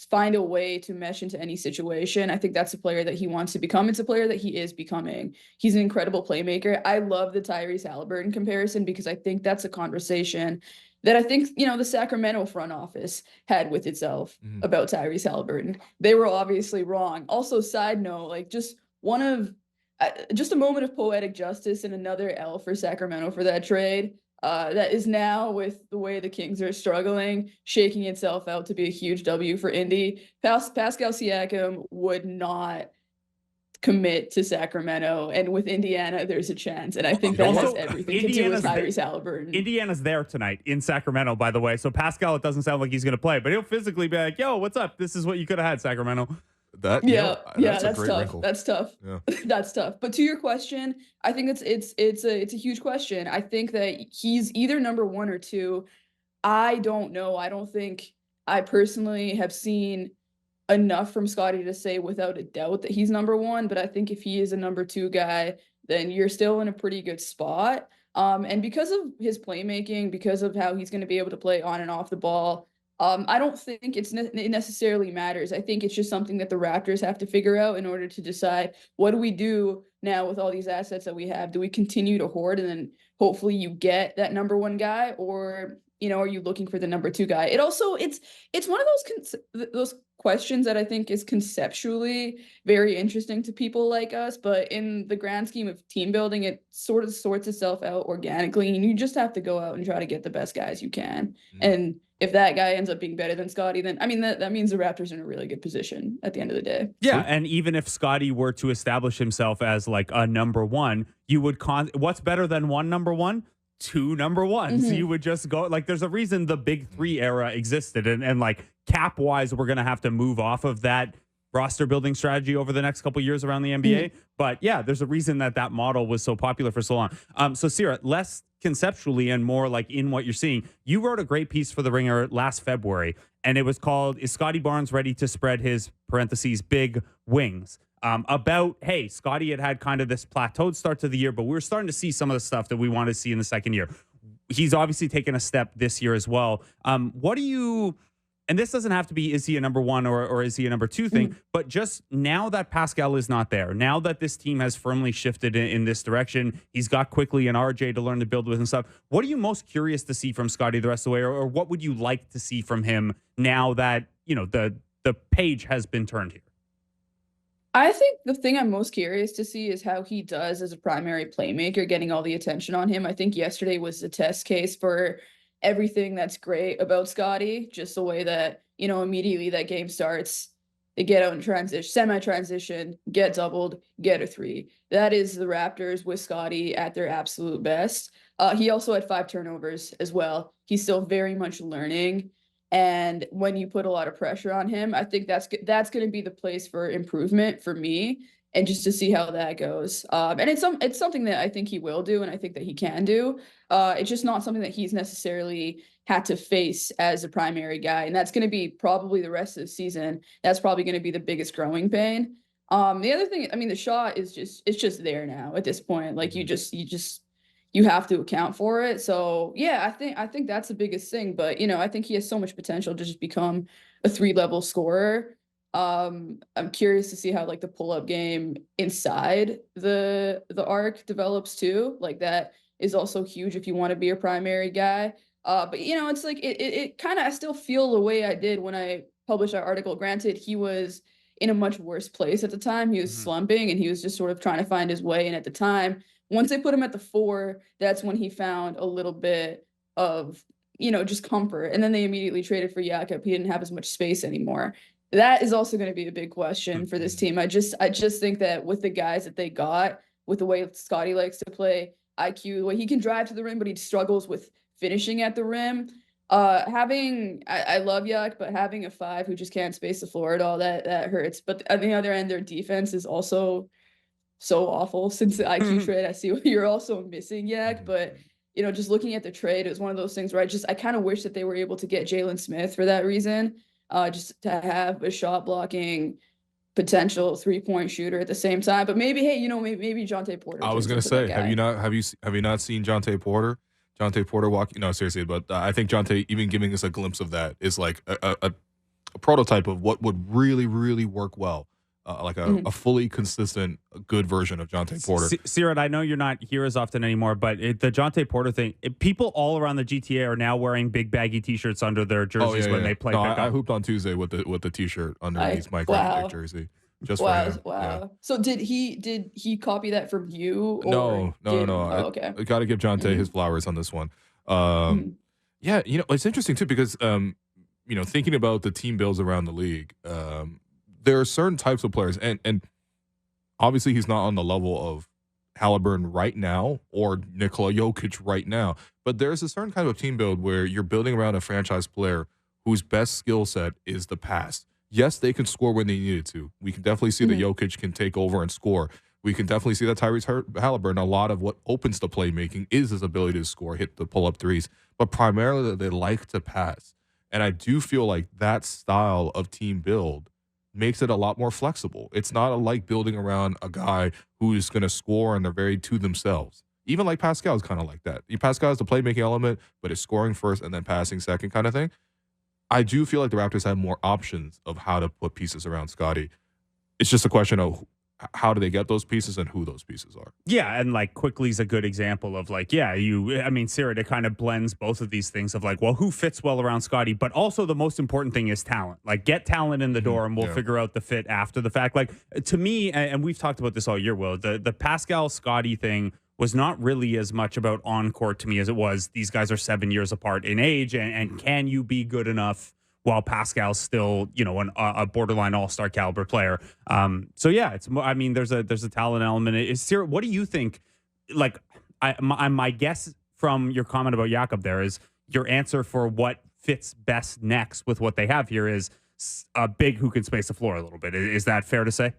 find a way to mesh into any situation. I think that's a player that he wants to become. It's a player that he is becoming. He's an incredible playmaker. I love the Tyrese Haliburton comparison because I think that's a conversation that I think, the Sacramento front office had with itself about Tyrese Haliburton. They were obviously wrong. Also, side note, like just a moment of poetic justice and another L for Sacramento for that trade. That is now, with the way the Kings are struggling, shaking itself out to be a huge W for Indy. Pascal Siakam would not commit to Sacramento, and with Indiana, there's a chance. And I think that has everything to do with Tyrese Haliburton. Indiana's there tonight in Sacramento, by the way. So Pascal, it doesn't sound like he's going to play, but he'll physically be like, yo, what's up? This is what you could have had, Sacramento. That's tough. Wrinkle. That's tough. Yeah. That's tough. But to your question, I think it's a huge question. I think that he's either number 1 or 2. I don't know. I don't think I personally have seen enough from Scottie to say without a doubt that he's number 1. But I think if he is a number 2 guy, then you're still in a pretty good spot. And because of his playmaking, because of how he's going to be able to play on and off the ball, I don't think it necessarily matters. I think it's just something that the Raptors have to figure out in order to decide, what do we do now with all these assets that we have? Do we continue to hoard and then hopefully you get that number 1 guy, or are you looking for the number 2 guy? It's one of those questions that I think is conceptually very interesting to people like us, but in the grand scheme of team building, it sort of sorts itself out organically, and you just have to go out and try to get the best guys you can. And if that guy ends up being better than Scottie, then that means the Raptors are in a really good position at the end of the day. Yeah, and even if Scottie were to establish himself as like a number 1, you would what's better than 1 number 1? 2 number 1s. You would just go, like, there's a reason the big 3 era existed, and like cap wise, we're gonna have to move off of that roster building strategy over the next couple of years around the NBA. But yeah, there's a reason that model was so popular for so long. So Seerat, less conceptually and more like in what you're seeing, you wrote a great piece for The Ringer last February, and it was called, "Is Scottie Barnes ready to spread his parentheses big wings?" About, hey, Scottie had kind of this plateaued start to the year, but we were starting to see some of the stuff that we wanted to see in the second year. He's obviously taken a step this year as well. What do you, and this doesn't have to be, is he a number 1 or is he a number 2 thing, but just now that Pascal is not there, now that this team has firmly shifted in this direction, he's got quickly and RJ to learn to build with and stuff. What are you most curious to see from Scottie the rest of the way, or what would you like to see from him now that, the page has been turned here? I think the thing I'm most curious to see is how he does as a primary playmaker, getting all the attention on him. I think yesterday was a test case for everything that's great about Scottie, just the way that, immediately that game starts, they get out in transition, semi-transition, get doubled, get a 3. That is the Raptors with Scottie at their absolute best. He also had 5 turnovers as well. He's still very much learning. And when you put a lot of pressure on him, I think that's going to be the place for improvement for me, and just to see how that goes. And it's something that I think he will do, and I think that he can do. It's just not something that he's necessarily had to face as a primary guy, and that's going to be probably the rest of the season. That's probably going to be the biggest growing pain. The other thing, the shot is just there now at this point. Like you have to account for it. So yeah, I think that's the biggest thing. But I think he has so much potential to just become a 3-level scorer. I'm curious to see how like the pull-up game inside the arc develops too. Like that is also huge if you want to be a primary guy. But it's like it kind of, I still feel the way I did when I published that article. Granted, he was in a much worse place at the time. He was slumping, and he was just sort of trying to find his way. And at the time, once they put him at the 4, that's when he found a little bit of, just comfort. And then they immediately traded for Jakob. He didn't have as much space anymore. That is also going to be a big question for this team. I just think that with the guys that they got, with the way Scottie likes to play, IQ, the way he can drive to the rim, but he struggles with finishing at the rim. I love Yak, but having a 5 who just can't space the floor at all, that hurts. But on the other end, their defense is also so awful since the IQ trade. I see what you're also missing, Yak, but just looking at the trade, it was one of those things where I kind of wish that they were able to get Jalen Smith for that reason, just to have a shot blocking potential 3-point shooter at the same time. But maybe, hey, maybe Jonte Porter. I was gonna say, have you not seen Jonte Porter? Jonte Porter walking. No, seriously, but I think Jonte even giving us a glimpse of that is like a prototype of what would really, really work well. Like a fully consistent, good version of Jontay Porter. Seerat, I know you're not here as often anymore, but the Jontay Porter thing, people all around the GTA are now wearing big baggy T-shirts under their jerseys when they play. No, I hooped on Tuesday with the T-shirt underneath my graphic jersey. Just for him. Yeah. So did he copy that from you? Or no. okay. I got to give Jontay his flowers on this one. Yeah, it's interesting too because thinking about the team builds around the league, there are certain types of players, and obviously he's not on the level of Halliburton right now or Nikola Jokic right now, but there's a certain kind of team build where you're building around a franchise player whose best skill set is the pass. Yes, they can score when they needed to. We can definitely see that Jokic can take over and score. We can definitely see that Tyrese Halliburton, a lot of what opens the playmaking is his ability to score, hit the pull-up threes, but primarily they like to pass. And I do feel like that style of team build makes it a lot more flexible. It's not like building around a guy who's going to score and they're very to themselves. Even like Pascal is kind of like that. Pascal has the playmaking element, but it's scoring first and then passing second kind of thing. I do feel like the Raptors have more options of how to put pieces around Scottie. It's just a question of how do they get those pieces and who those pieces are. Yeah, and like Quickly's a good example of Seerat, it kind of blends both of these things of like, well, who fits well around Scottie, but also the most important thing is talent. Like get talent in the door and we'll figure out the fit after the fact. Like to me, and we've talked about this all year, Will, the Pascal Scottie thing was not really as much about on-court to me as it was these guys are 7 years apart in age and can you be good enough while Pascal's still, a borderline all-star caliber player. There's a talent element. What do you think? Like, my guess from your comment about Jakob there is your answer for what fits best next with what they have here is a big who can space the floor a little bit. Is that fair to say?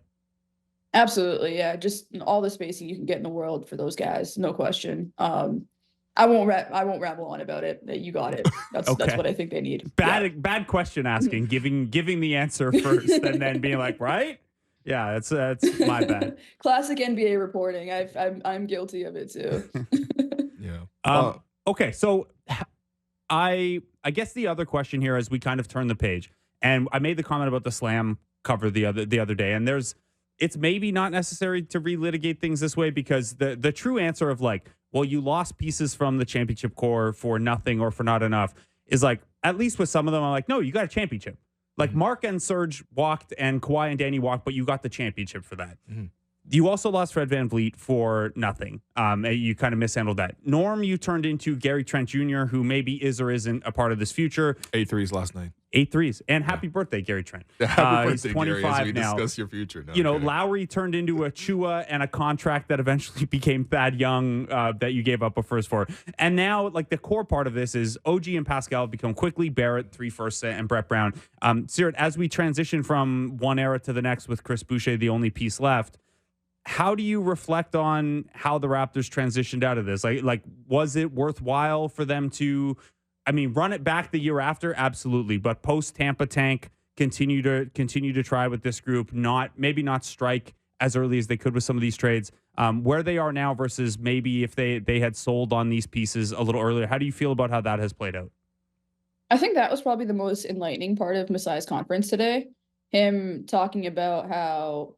Absolutely, yeah. Just all the spacing you can get in the world for those guys, no question. I won't ramble on about it. You got it. That's what I think they need. Bad question asking, giving the answer first, and then being like, right? Yeah, that's my bad. Classic NBA reporting. I'm guilty of it too. Yeah. Okay, so I guess the other question here as we kind of turn the page, and I made the comment about the Slam cover the other day, and it's maybe not necessary to relitigate things this way because the true answer of like, well, you lost pieces from the championship core for nothing or for not enough is like, at least with some of them, I'm like, no, you got a championship. Like Mark and Serge walked and Kawhi and Danny walked, but you got the championship for that. You also lost Fred VanVleet for nothing. You kind of mishandled that. Norm, you turned into Gary Trent Jr., who maybe is or isn't a part of this future. 8 threes last night. 8 threes. And happy birthday, Gary Trent. Happy birthday, he's 25 Gary, as we now. discuss your future now. Lowry turned into a Chua and a contract that eventually became Thad Young that you gave up a first for. And now, like, the core part of this is OG and Pascal have become Quickly, Barrett, 3 firsts, and Brett Brown. Seerat, as we transition from one era to the next with Chris Boucher, the only piece left, how do you reflect on how the Raptors transitioned out of this? Like, was it worthwhile for them to, run it back the year after? Absolutely. But post Tampa tank, continue to try with this group, maybe not strike as early as they could with some of these trades. Where they are now versus maybe if they had sold on these pieces a little earlier. How do you feel about how that has played out? I think that was probably the most enlightening part of Masai's conference today. Him talking about how,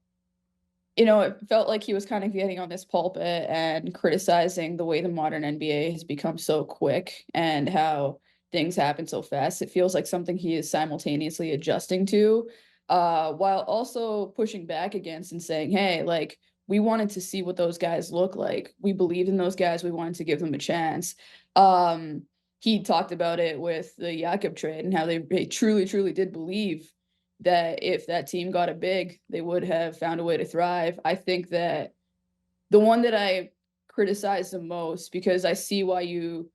it felt like he was kind of getting on this pulpit and criticizing the way the modern NBA has become so quick and how things happen so fast. It feels like something he is simultaneously adjusting to, while also pushing back against and saying, hey, like, we wanted to see what those guys look like. We believed in those guys. We wanted to give them a chance. He talked about it with the Jakob trade and how they truly, truly did believe that if that team got a big, they would have found a way to thrive. I think that the one that I criticize the most, because I see why you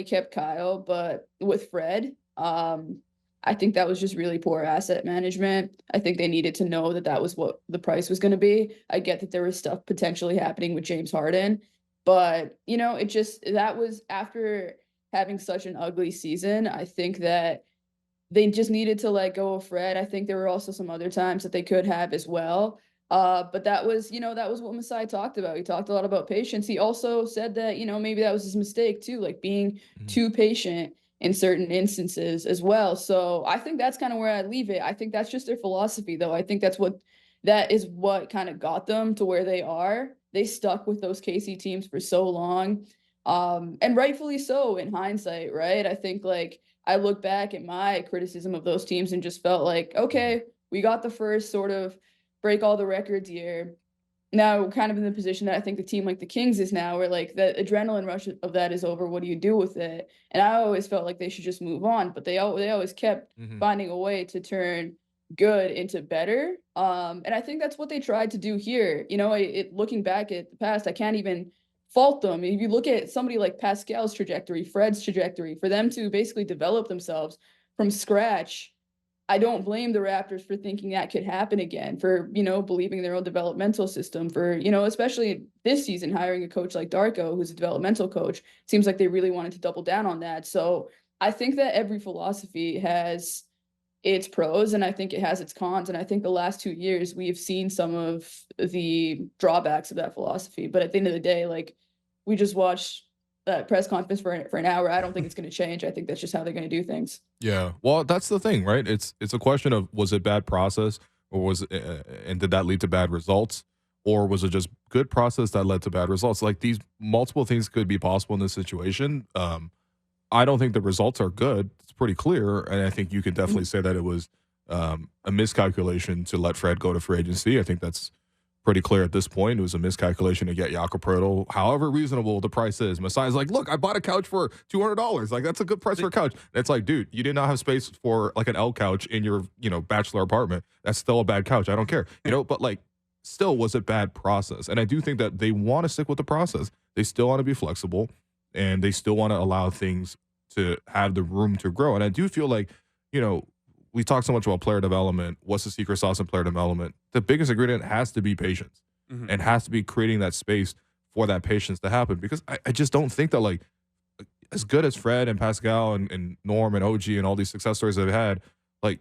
kept Kyle, but with Fred, I think that was just really poor asset management. I think they needed to know that was what the price was going to be. I get that there was stuff potentially happening with James Harden, but that was after having such an ugly season. I think that they just needed to let go of Fred. I think there were also some other times that they could have as well. But that was what Masai talked about. He talked a lot about patience. He also said that, maybe that was his mistake too, like being too patient in certain instances as well. So I think that's kind of where I leave it. I think that's just their philosophy, though. I think that is what kind of got them to where they are. They stuck with those KC teams for so long. And rightfully so in hindsight, right? I think like I look back at my criticism of those teams and just felt like, okay, we got the first sort of break all the records year. Now we're kind of in the position that I think the team like the Kings is now, where like the adrenaline rush of that is over. What do you do with it? And I always felt like they should just move on, but they always kept finding a way to turn good into better. And I think that's what they tried to do here. You know, looking back at the past, I can't even fault them. If you look at somebody like Pascal's trajectory, Fred's trajectory, for them to basically develop themselves from scratch, I don't blame the Raptors for thinking that could happen again, for, you know, believing their own developmental system, for, you know, especially this season, hiring a coach like Darko, who's a developmental coach. Seems like they really wanted to double down on that. So I think that every philosophy has its pros and I think it has its cons. And I think the last 2 years we've seen some of the drawbacks of that philosophy. But at the end of the day, like, we just watched that press conference for an hour. I don't think it's going to change. I think that's just how they're going to do things. Yeah. Well, that's the thing, right? It's a question of, was it bad process, or was it, and did that lead to bad results, or was it just good process that led to bad results? Like, these multiple things could be possible in this situation. I don't think the results are good. It's pretty clear, and I think you can definitely say that it was a miscalculation to let Fred go to free agency. I think that's pretty clear at this point. It was a miscalculation to get Jakob Poeltl, however reasonable the price is. Masai's like, look, I bought a couch for $200. Like, that's a good price for a couch. And it's like, dude, you did not have space for like an L couch in your, you know, bachelor apartment. That's still a bad couch. I don't care. You know, but like, still was a bad process. And I do think that they want to stick with the process. They still want to be flexible, and they still want to allow things to have the room to grow. And I do feel like, you know, we talk so much about player development. What's the secret sauce in player development? The biggest ingredient has to be patience, and has to be creating that space for that patience to happen. Because I just don't think that, like, as good as Fred and Pascal and Norm and OG and all these success stories they've had, like,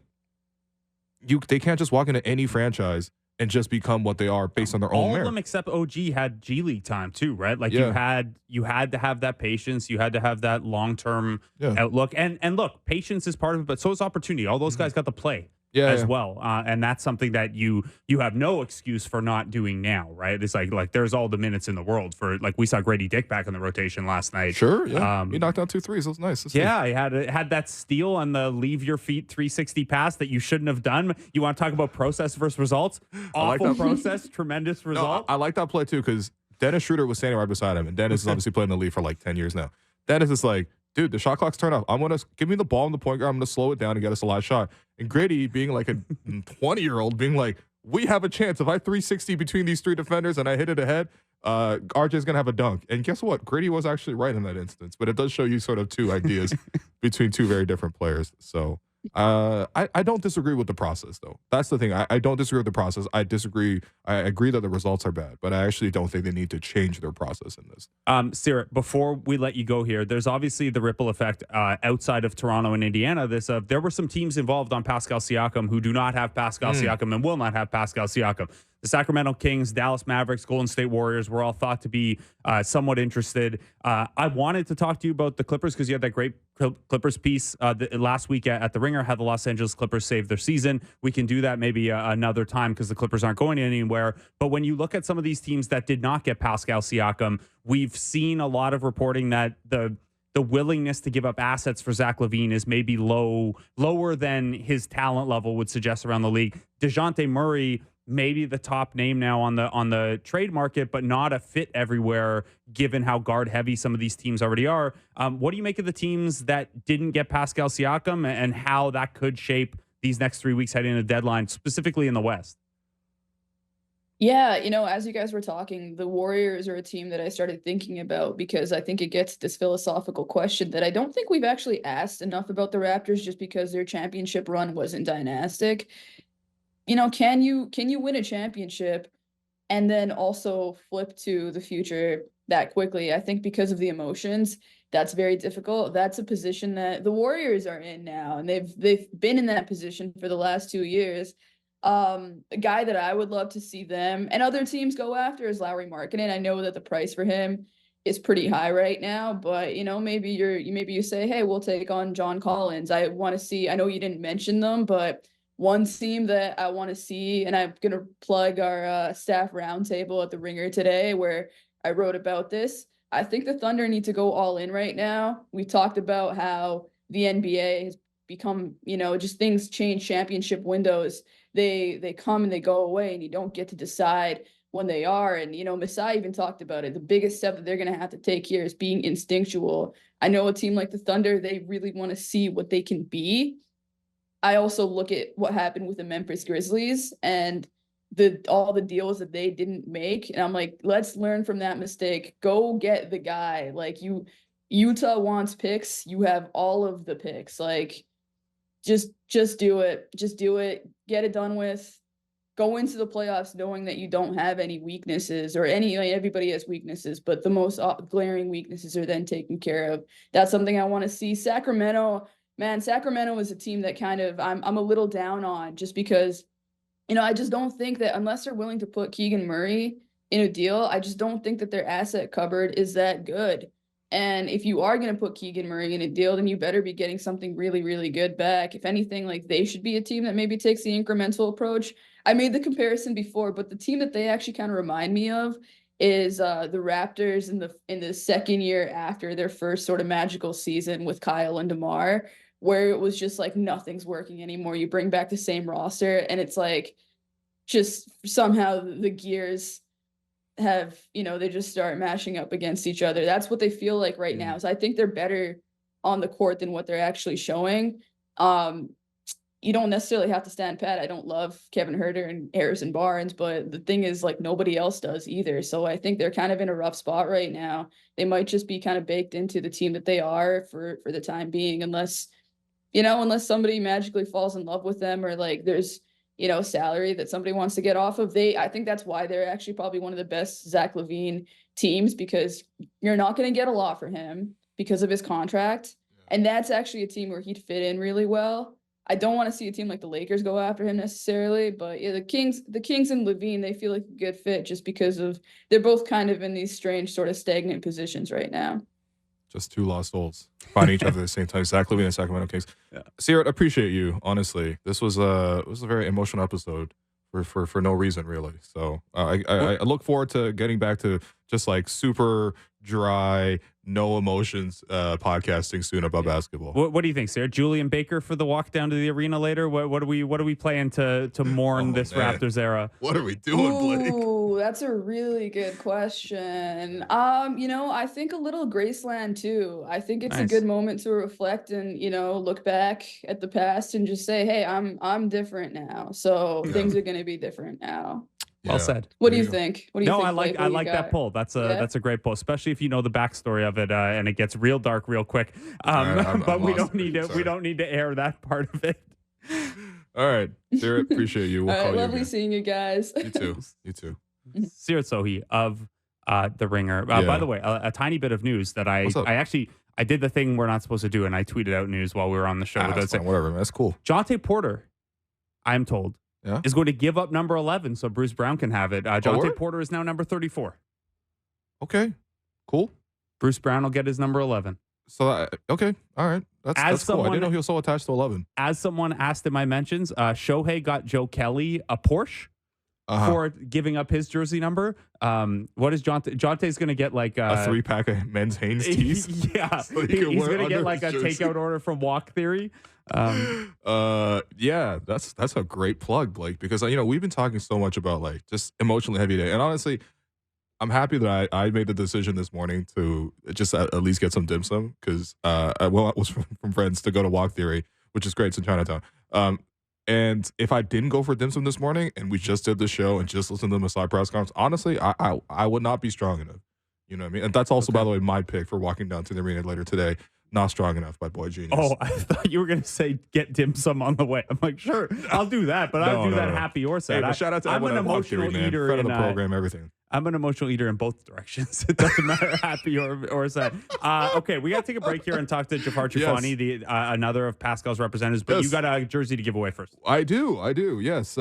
they can't just walk into any franchise and just become what they are based on their own merit. All of them except OG had G League time too, right? Like, you had to have that patience, you had to have that long-term outlook. And look, patience is part of it, but so is opportunity. All those guys got to play as well. And that's something that you have no excuse for not doing now, right? It's like there's all the minutes in the world for, like, we saw Grady Dick back in the rotation last night. Sure, yeah. He knocked down 2 threes. That was nice. He had that steal on the leave your feet 360 pass that you shouldn't have done. You want to talk about process versus results? Awful like process, tremendous result. No, I like that play too, because Dennis Schroeder was standing right beside him, and Dennis has obviously played in the league for like 10 years now. Dennis is like, dude, the shot clock's turned off. I'm going to give me the ball in the point guard. I'm going to slow it down and get us a last shot. And Grady, being like a 20-year-old, being like, we have a chance. If I 360 between these 3 defenders and I hit it ahead, RJ's going to have a dunk. And guess what? Grady was actually right in that instance. But it does show you sort of 2 ideas between 2 very different players. So I don't disagree with the process, though. That's the thing. I don't disagree with the process. I agree that the results are bad, but I actually don't think they need to change their process in this. Seerat, before we let you go here, there's obviously the ripple effect outside of Toronto and Indiana. There were some teams involved on Pascal Siakam who do not have Pascal Siakam and will not have Pascal Siakam. The Sacramento Kings, Dallas Mavericks, Golden State Warriors were all thought to be somewhat interested. I wanted to talk to you about the Clippers because you had that great Clippers piece last week at the Ringer, how the Los Angeles Clippers saved their season. We can do that maybe another time because the Clippers aren't going anywhere. But when you look at some of these teams that did not get Pascal Siakam, we've seen a lot of reporting that the willingness to give up assets for Zach LaVine is maybe lower than his talent level would suggest around the league. DeJounte Murray, maybe the top name now on the trade market, but not a fit everywhere, given how guard heavy some of these teams already are. What do you make of the teams that didn't get Pascal Siakam and how that could shape these next 3 weeks heading into the deadline, specifically in the West? Yeah, you know, as you guys were talking, the Warriors are a team that I started thinking about because I think it gets this philosophical question that I don't think we've actually asked enough about the Raptors, just because their championship run wasn't dynastic. You know, can you win a championship and then also flip to the future that quickly? I think because of the emotions, that's very difficult. That's a position that the Warriors are in now, and they've been in that position for the last 2 years. A guy that I would love to see them and other teams go after is Lauri Markkanen. I know that the price for him is pretty high right now. But maybe you say, hey, we'll take on John Collins. I want to see. I know you didn't mention them, but one team that I want to see, and I'm gonna plug our staff roundtable at the Ringer today, where I wrote about this. I think the Thunder need to go all in right now. We talked about how the NBA has become, just things change, championship windows. They come and they go away, and you don't get to decide when they are. And Masai even talked about it. The biggest step that they're going to have to take here is being instinctual. I know a team like the Thunder, they really want to see what they can be. I also look at what happened with the Memphis Grizzlies and all the deals that they didn't make, and I'm like, let's learn from that mistake. Go get the guy. Like, Utah wants picks. You have all of the picks. Like, just do it. Just do it. Get it done with. Go into the playoffs knowing that you don't have any weaknesses, or everybody has weaknesses, but the most glaring weaknesses are then taken care of. That's something I want to see. Sacramento is a team that kind of I'm a little down on, just because I just don't think that unless they're willing to put Keegan Murray in a deal, I just don't think that their asset cupboard is that good. And if you are going to put Keegan Murray in a deal, then you better be getting something really, really good back. If anything, like, they should be a team that maybe takes the incremental approach. I made the comparison before, but the team that they actually kind of remind me of is the Raptors in the second year after their first sort of magical season with Kyle and DeMar, where it was just like nothing's working anymore. You bring back the same roster, and it's like just somehow the gears have, they just start mashing up against each other. That's what they feel like right now. So I think they're better on the court than what they're actually showing. You don't necessarily have to stand pat. I don't love Kevin Huerter and Harrison Barnes, but the thing is, like, nobody else does either. So I think they're kind of in a rough spot right now. They might just be kind of baked into the team that they are for the time being, unless somebody magically falls in love with them, or like there's, salary that somebody wants to get off of. I think that's why they're actually probably one of the best Zach LaVine teams, because you're not going to get a lot for him because of his contract. And that's actually a team where he'd fit in really well. I don't want to see a team like the Lakers go after him necessarily, but yeah, the Kings and LaVine, they feel like a good fit just because they're both kind of in these strange sort of stagnant positions right now. Just two lost souls finding each other at the same time. Zach LaVine and Sacramento Kings. Yeah. Seerat, appreciate you. Honestly, this was a very emotional episode for no reason, really. So I look forward to getting back to just like super dry, no emotions podcasting soon about basketball. What do you think, Sarah? Julian Baker for the walk down to the arena later? What are we playing to mourn this Raptors era? What are we doing, Blake? Ooh, that's a really good question. I think a little Graceland too. I think it's a good moment to reflect and, look back at the past and just say, hey, I'm different now. So things are going to be different now. Well said. What do you think? What do you think? I like that poll. That's a great poll, especially if you know the backstory of it, and it gets real dark real quick. But we don't need to air that part of it. All right, Seerat, appreciate you. We'll call you. Lovely seeing you guys. You too. Seerat Sohi of the Ringer. By the way, a tiny bit of news that I did the thing we're not supposed to do, and I tweeted out news while we were on the show. Whatever, man. That's cool. Jonte Porter, I'm told, is going to give up number 11 so Bruce Brown can have it. Jonte Porter is now number 34. Okay, cool. Bruce Brown will get his number 11. So, okay, all right. That's cool. I didn't know he was so attached to 11. As someone asked in my mentions, Shohei got Joe Kelly a Porsche for giving up his jersey number. What is Jonte? Jonte's going to get like a 3-pack of men's Hanes tees. Yeah, so he's going to get like a takeout order from Walk Theory. Yeah, that's a great plug, Blake, because we've been talking so much about like just emotionally heavy day, and honestly, I'm happy that I made the decision this morning to just at least get some dim sum, because I was from friends to go to Walk Theory, which is great. It's in Chinatown. And if I didn't go for dim sum this morning and we just did the show and just listened to the Masai press conference, honestly, I would not be strong enough. You know what I mean? And that's also, by the way, my pick for walking down to the arena later today. Not strong enough by Boy Genius. Oh, I thought you were going to say get dim sum on the way. I'm like, sure, I'll do that, but I'll do that happy or sad. Hey, shout out to I'm an emotional eater. Friend of the program, everything. I'm an emotional eater in both directions. It doesn't matter happy or sad. Okay, we got to take a break here and talk to Jaafar Choufani, another of Pascal's representatives. But you got a jersey to give away first. I do. Yes,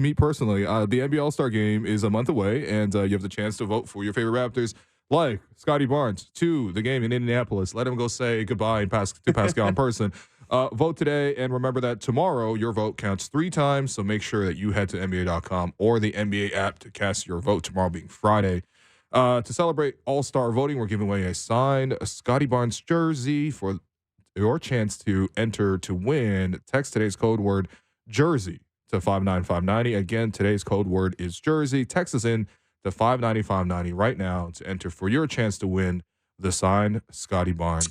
me personally. The NBA All-Star Game is a month away, and you have the chance to vote for your favorite Raptors. like Scottie Barnes to the game in Indianapolis. Let him go say goodbye to Pascal in person. Vote today, and remember that tomorrow your vote counts 3 times, so make sure that you head to NBA.com or the NBA app to cast your vote tomorrow being Friday. To celebrate All-Star voting, we're giving away a signed Scottie Barnes jersey for your chance to enter to win. Text today's code word jersey to 59590. Again, today's code word is jersey. Text us in to 59590 right now to enter for your chance to win the signed Scottie Barnes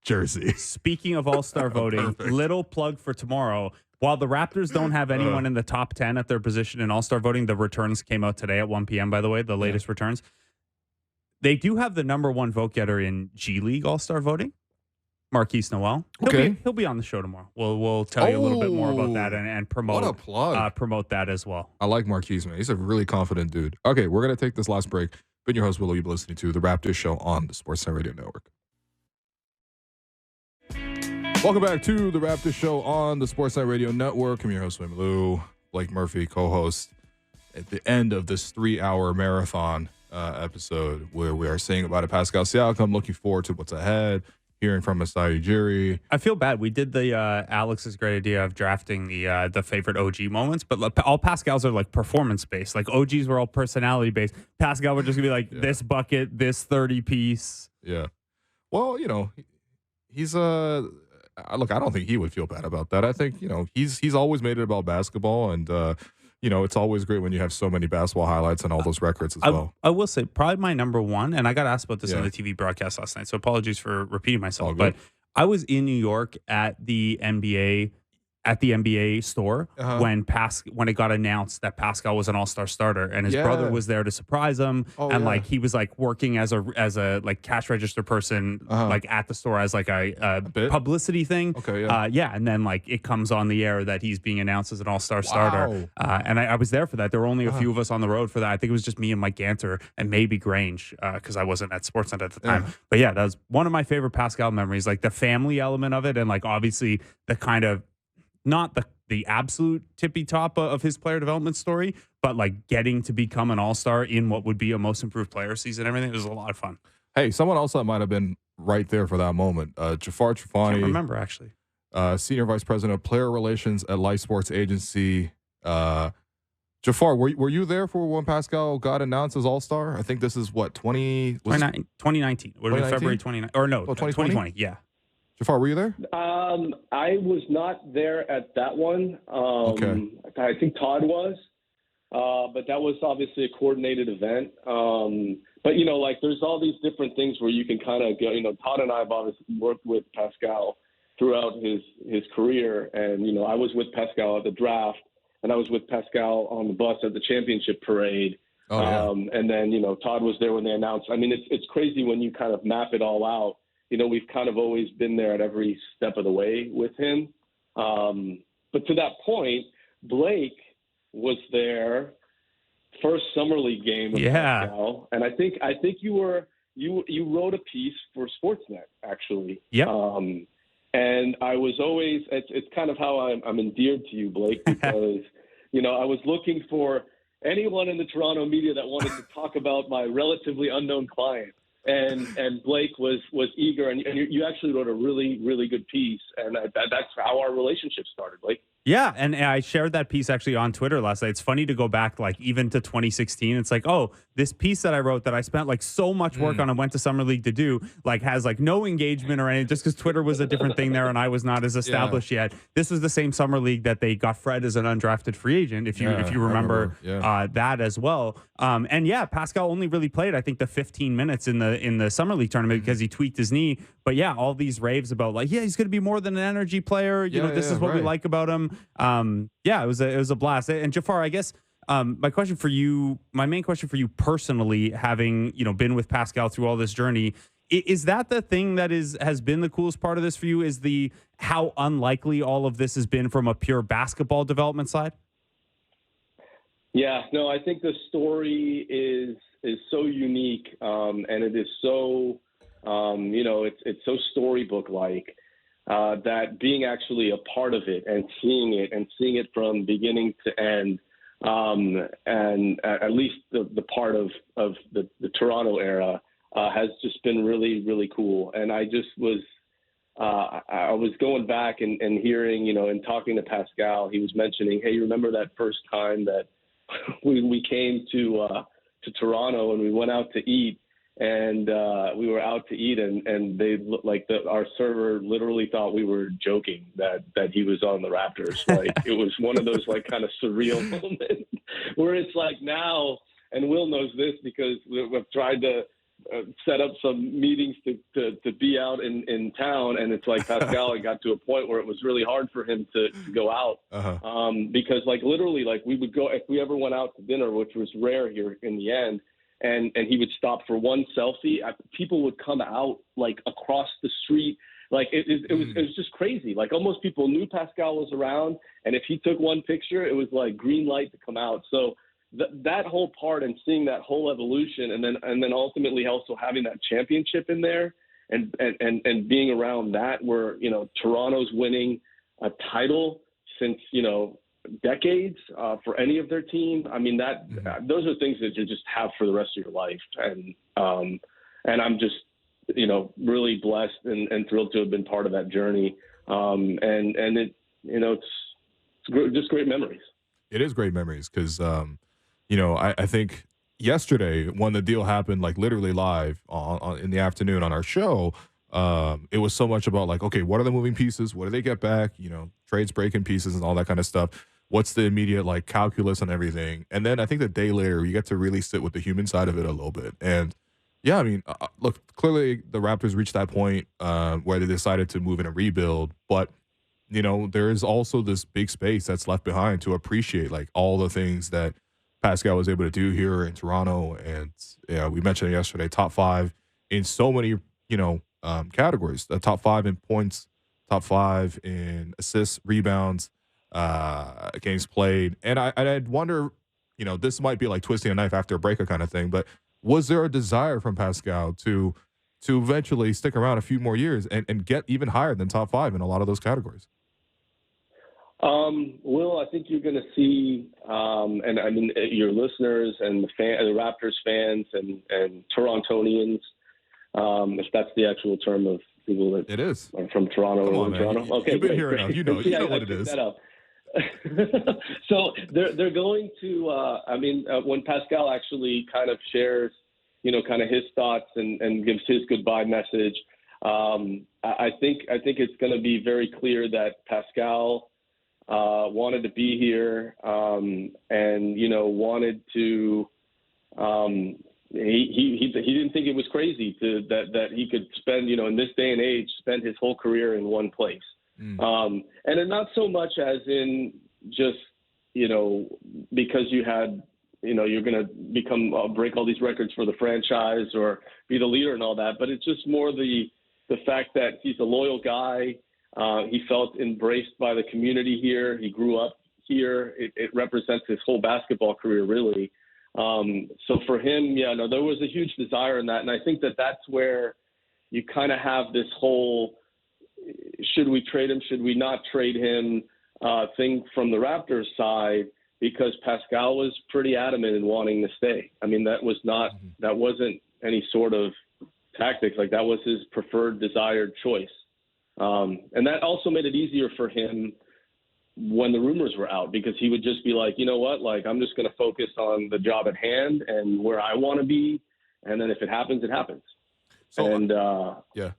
jersey. Speaking of All-Star voting, little plug for tomorrow. While the Raptors don't have anyone in the top 10 at their position in All-Star voting, the returns came out today at 1 p.m., by the way, the latest returns. They do have the number 1 vote getter in G League All-Star voting, Marquise Noel. He'll be on the show tomorrow. We'll tell you a little bit more about that and promote, what a plug. Promote that as well. I like Marquise, man. He's a really confident dude. Okay, we're going to take this last break. Been your host, Willow. You've been listening to The Raptors Show on the Sportsnet Radio Network. Welcome back to The Raptors Show on the Sportsnet Radio Network. I'm your host, William Lou. Blake Murphy, co-host at the end of this 3-hour marathon episode where we are saying about Pascal Siakam, looking forward to what's ahead, hearing from Masai Ujiri. I feel bad. We did the Alex's great idea of drafting the favorite OG moments, but all Pascal's are like performance-based. Like OGs were all personality-based. Pascal would just be like, this bucket, this 30-piece. Yeah. Well, he's look, I don't think he would feel bad about that. I think, he's always made it about basketball, and it's always great when you have so many basketball highlights and all those records as well. I will say probably my number 1, and I got asked about this on the TV broadcast last night, so apologies for repeating myself, but I was in New York at the NBA store when it got announced that Pascal was an All-Star starter, and his brother was there to surprise him, like he was like working as a like cash register person like at the store as like a publicity thing. And then like it comes on the air that he's being announced as an All-Star starter, and I was there for that. There were only a few of us on the road for that. I think it was just me and Mike Ganter and maybe Grange because I wasn't at Sportsnet at the time. But yeah, that was one of my favorite Pascal memories, like the family element of it, and like obviously the kind of not the absolute tippy top of his player development story, but like getting to become an All-Star in what would be a most improved player season. Everything, it was a lot of fun. Hey, someone else that might have been right there for that moment. Jaafar Choufani. Can't remember actually. Senior Vice President of Player Relations at Life Sports Agency. Jafar, were you there for when Pascal got announced as All-Star? I think this is what 2019. It would have been February 29. Or no, 2020. Yeah. Jafar, were you there? I was not there at that one. I think Todd was, but that was obviously a coordinated event. But like there's all these different things where you can kind of go. Todd and I have obviously worked with Pascal throughout his career, and I was with Pascal at the draft, and I was with Pascal on the bus at the championship parade. And then Todd was there when they announced. I mean, it's crazy when you kind of map it all out. We've kind of always been there at every step of the way with him. But to that point, Blake was there first summer league game with Pascal, and I think you wrote a piece for Sportsnet actually. And I was always it's kind of how I'm endeared to you, Blake, because I was looking for anyone in the Toronto media that wanted to talk about my relatively unknown client. And Blake was eager, and you actually wrote a really, really good piece, and that's how our relationship started, Blake. Yeah, and I shared that piece actually on Twitter last night. It's funny to go back like even to 2016. It's like, oh, this piece that I wrote that I spent like so much work on and went to Summer League to do, like has like no engagement or anything, just because Twitter was a different thing there and I was not as established yet. This was the same Summer League that they got Fred as an undrafted free agent, if you remember that as well. And yeah, Pascal only really played I think the 15 minutes in the Summer League tournament because he tweaked his knee. But yeah, all these raves about like, he's going to be more than an energy player. This is what we like about him. It was a blast. And Jaafar, I guess my main question for you personally, having been with Pascal through all this journey, is that the thing that has been the coolest part of this for you? Is the how unlikely all of this has been from a pure basketball development side? Yeah, no, I think the story is so unique, and it is so it's so storybook like. That being actually a part of it and seeing it from beginning to end and at least the part of the Toronto era has just been really, really cool. And I just was I was going back and hearing, and talking to Pascal. He was mentioning, hey, you remember that first time that we came to Toronto and we went out to eat, and we were out to eat, and they like our server literally thought we were joking that he was on the Raptors. Like it was one of those like kind of surreal moments where it's like now, and Will knows this because we've tried to set up some meetings to be out in town, and it's like Pascal got to a point where it was really hard for him to go out because like literally like we would go if we ever went out to dinner, which was rare here in the end. And he would stop for one selfie. People would come out like across the street. Like it was just crazy. Like almost people knew Pascal was around, and if he took one picture, it was like green light to come out. So that whole part and seeing that whole evolution, and then ultimately also having that championship in there, and being around that where Toronto's winning a title since decades for any of their team. I mean those are things that you just have for the rest of your life, and I'm just really blessed and thrilled to have been part of that journey, and it it's just great memories. It is great memories because I think yesterday when the deal happened, like literally live on in the afternoon on our show, it was so much about like, okay, what are the moving pieces? What do they get back? Trades breaking pieces and all that kind of stuff. What's the immediate like calculus on everything? And then I think the day later, you get to really sit with the human side of it a little bit. And yeah, I mean, look, clearly the Raptors reached that point where they decided to move in a rebuild. But, there is also this big space that's left behind to appreciate like all the things that Pascal was able to do here in Toronto. And we mentioned it yesterday, top 5 in so many, categories. The top 5 in points, top 5 in assists, rebounds, games played. And I'd wonder, this might be like twisting a knife after a breaker kind of thing, but was there a desire from Pascal to eventually stick around a few more years and get even higher than top 5 in a lot of those categories? Will, I think you're going to see, and I mean, your listeners and the Raptors fans and Torontonians, if that's the actual term of people that it is are from Toronto or in Toronto. Okay, you've been here enough. You know what it is. That up. So they're going to. When Pascal actually kind of shares, kind of his thoughts and gives his goodbye message, I think it's going to be very clear that Pascal wanted to be here, and wanted to. He didn't think it was crazy that he could spend, in this day and age, spend his whole career in one place. And not so much as in just, because you had, you're going to break all these records for the franchise or be the leader and all that, but it's just more the fact that he's a loyal guy. He felt embraced by the community here. He grew up here. It represents his whole basketball career, really. So for him, there was a huge desire in that. And I think that that's where you kind of have this whole, should we trade him? Should we not trade him? Thing from the Raptors side, because Pascal was pretty adamant in wanting to stay. I mean, that wasn't any sort of tactics. Like that was his preferred desired choice. And that also made it easier for him when the rumors were out, because he would just be like, you know what, like, I'm just going to focus on the job at hand and where I want to be. And then if it happens, it happens. So, yeah.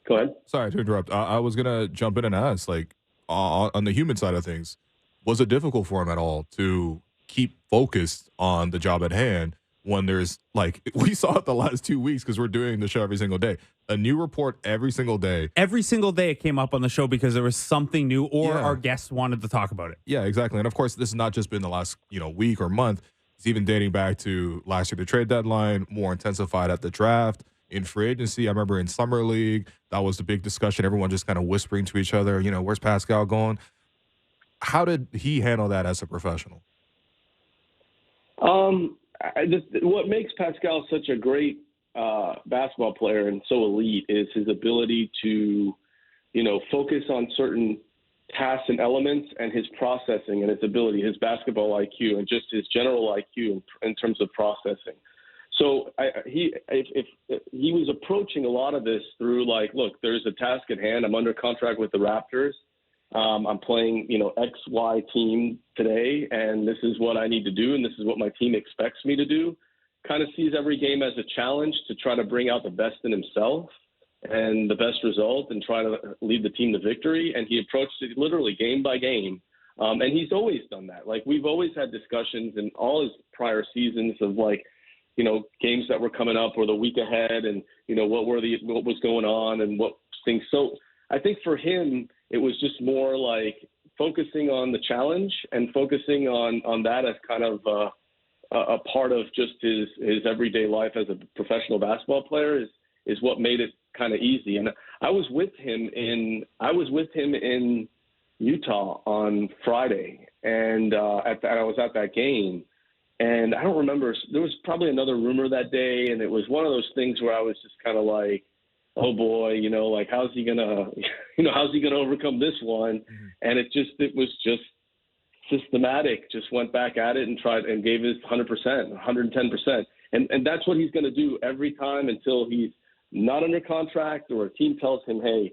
Go ahead. Sorry to interrupt. I was going to jump in and ask, like, on the human side of things, was it difficult for him at all to keep focused on the job at hand when there's, like, we saw it the last 2 weeks because we're doing the show every single day. A new report every single day. Every single day it came up on the show because there was something new or our guests wanted to talk about it. Yeah, exactly. And, of course, this has not just been the last, week or month. It's even dating back to last year, the trade deadline, more intensified at the draft. In free agency, I remember in Summer League, that was the big discussion. Everyone just kind of whispering to each other, where's Pascal going? How did he handle that as a professional? What makes Pascal such a great basketball player and so elite is his ability to, focus on certain tasks and elements, and his processing and his ability, his basketball IQ, and just his general IQ in terms of processing. So if he was approaching a lot of this through like, look, there's a task at hand. I'm under contract with the Raptors. I'm playing, XY team today, and this is what I need to do, and this is what my team expects me to do. Kind of sees every game as a challenge to try to bring out the best in himself and the best result and try to lead the team to victory. And he approached it literally game by game. And he's always done that. Like, we've always had discussions in all his prior seasons of like, games that were coming up or the week ahead and, what was going on and what things. So I think for him, it was just more like focusing on the challenge and focusing on that as kind of a part of just his everyday life as a professional basketball player is what made it kind of easy. And I was with him in Utah on Friday, and I was at that game. And I don't remember, there was probably another rumor that day, and it was one of those things where I was just kind of like, oh boy, like how's he gonna overcome this one? Mm-hmm. And it was just systematic, just went back at it and tried and gave his 100%, 110%. And that's what he's going to do every time until he's not under contract or a team tells him, hey,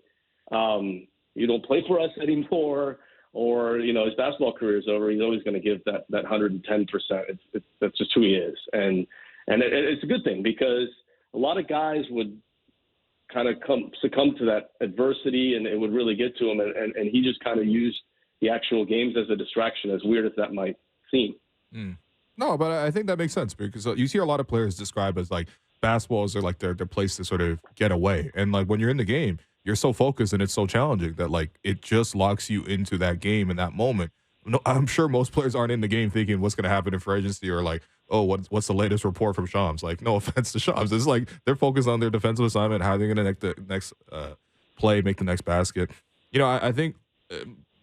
you don't play for us anymore, or, his basketball career is over. He's always going to give that 110%. That's just who he is. And it's a good thing, because a lot of guys would kind of succumb to that adversity, and it would really get to him. And he just kind of used the actual games as a distraction, as weird as that might seem. Mm. No, but I think that makes sense, because you see a lot of players described as like basketballs are like their place to sort of get away. And like when you're in the game, you're so focused and it's so challenging that like it just locks you into that game in that moment. No, I'm sure most players aren't in the game thinking what's going to happen in free agency or like, oh, what's the latest report from Shams? Like, no offense to Shams. It's like they're focused on their defensive assignment, how they're going to make the next play, make the next basket. I think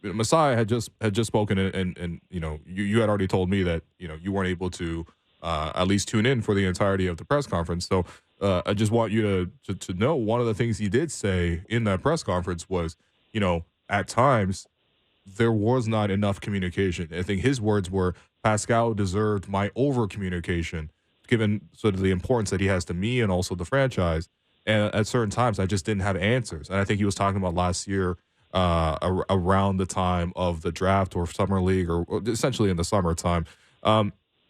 Masai had just spoken, and you had already told me that you weren't able to at least tune in for the entirety of the press conference. So I just want you to know one of the things he did say in that press conference was, at times there was not enough communication. I think his words were, Pascal deserved my over communication, given sort of the importance that he has to me and also the franchise. And at certain times, I just didn't have answers. And I think he was talking about last year, around the time of the draft or summer league, or essentially in the summertime.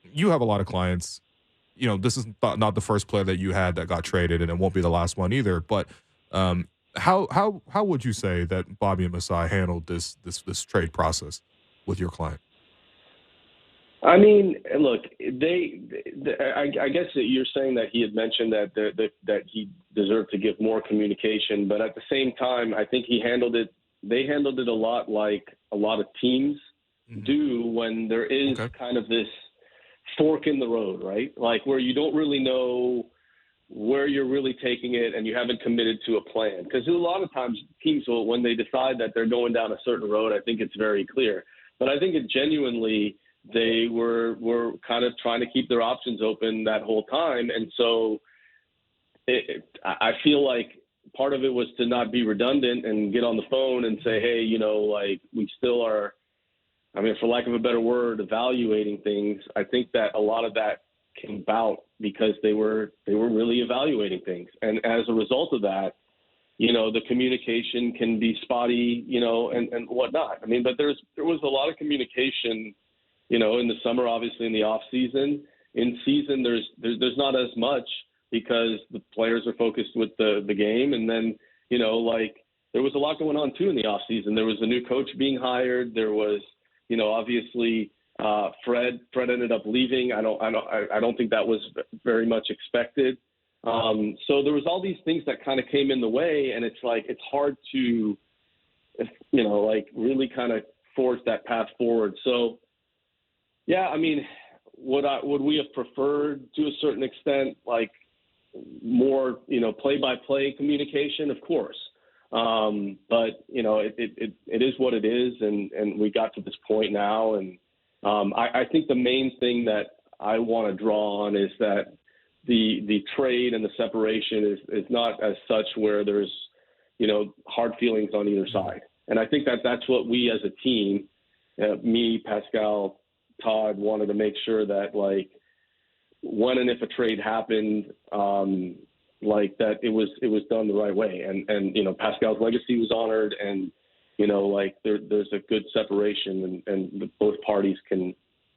You have a lot of clients. This is not the first player that you had that got traded, and it won't be the last one either. But how would you say that Bobby and Masai handled this trade process with your client? I mean, look, I guess that you're saying that he had mentioned that he deserved to give more communication, but at the same time, I think they handled it a lot like a lot of teams do when there is kind of this fork in the road, right? Like where you don't really know where you're really taking it and you haven't committed to a plan. Because a lot of times teams will, when they decide that they're going down a certain road, I think it's very clear. But I think it genuinely, they were kind of trying to keep their options open that whole time. And so I feel like part of it was to not be redundant and get on the phone and say, hey, like we still are, for lack of a better word, evaluating things. I think that a lot of that came about because they were really evaluating things. And as a result of that, the communication can be spotty, and whatnot. But there was a lot of communication, in the summer, obviously in the off season. In season, there's not as much because the players are focused with the game. And then, there was a lot going on too in the off season. There was a new coach being hired. There was, obviously Fred ended up leaving. I don't think that was very much expected. So there was all these things that kind of came in the way, and it's like, it's hard to, really kind of forge that path forward. So, yeah, would we have preferred to a certain extent, like more, play-by-play communication? Of course. But it is what it is. And we got to this point now. And I think the main thing that I want to draw on is that the trade and the separation is not as such where there's, hard feelings on either side. And I think that that's what we as a team, me, Pascal, Todd, wanted to make sure that, like, when and if a trade happened, like that it was done the right way. And Pascal's legacy was honored, and, like there's a good separation, and both parties can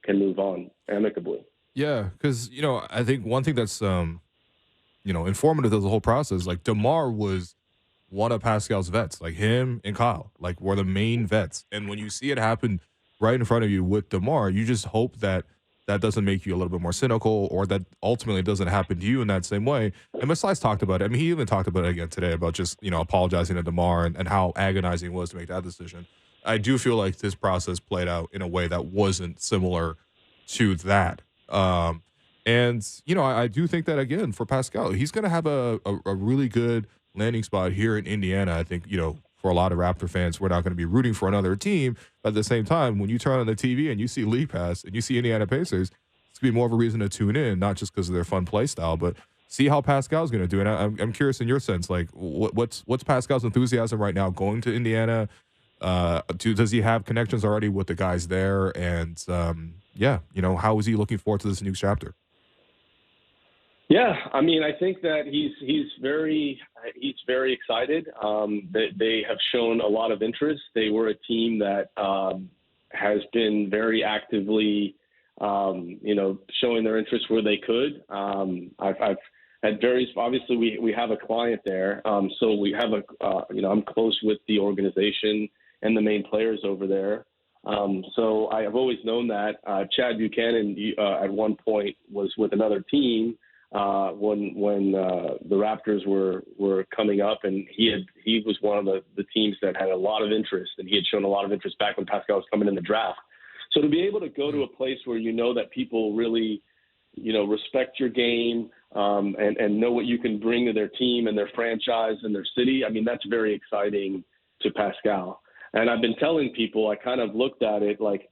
move on amicably. Yeah, because, I think one thing that's, informative of the whole process, like DeMar was one of Pascal's vets, like him and Kyle, like were the main vets. And when you see it happen right in front of you with DeMar, you just hope that that doesn't make you a little bit more cynical, or that ultimately doesn't happen to you in that same way. And Masai's talked about it. I mean, he even talked about it again today about just, apologizing to DeMar and how agonizing it was to make that decision. I do feel like this process played out in a way that wasn't similar to that. I do think that, again, for Pascal, he's going to have a really good landing spot here in Indiana. I think, for a lot of Raptor fans, we're not going to be rooting for another team. But at the same time, when you turn on the TV and you see League Pass and you see Indiana Pacers, it's going to be more of a reason to tune in, not just because of their fun play style, but see how Pascal's going to do. And I'm curious in your sense, like, what's Pascal's enthusiasm right now going to Indiana? Does he have connections already with the guys there? And, how is he looking forward to this new chapter? Yeah, I mean, I think that he's very excited. They have shown a lot of interest. They were a team that has been very actively, showing their interest where they could. I've had various. Obviously, we have a client there, so we have I'm close with the organization and the main players over there. So I have always known that. Chad Buchanan at one point was with another team. When the Raptors were coming up, and he was one of the teams that had a lot of interest, and he had shown a lot of interest back when Pascal was coming in the draft. So to be able to go to a place where that people really, respect your game, and know what you can bring to their team and their franchise and their city, I mean, that's very exciting to Pascal. And I've been telling people, I kind of looked at it like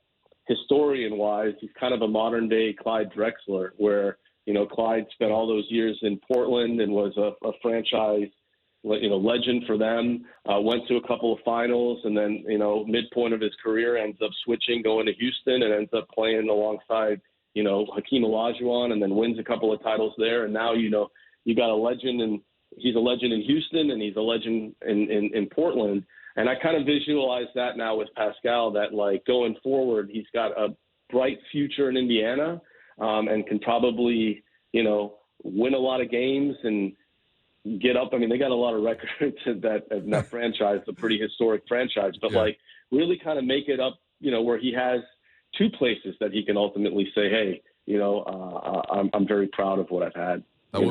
historian-wise, he's kind of a modern-day Clyde Drexler, where Clyde spent all those years in Portland and was a franchise, legend for them. Went to a couple of finals, and then, midpoint of his career ends up switching, going to Houston, and ends up playing alongside, Hakeem Olajuwon, and then wins a couple of titles there. And now, you got a legend, and he's a legend in Houston, and he's a legend in Portland. And I kind of visualize that now with Pascal, that like going forward, he's got a bright future in Indiana. And can probably, win a lot of games and get up. I mean, they got a lot of records in that franchise, a pretty historic franchise, but really kind of make it up, where he has two places that he can ultimately say, hey, I'm very proud of what I've had. That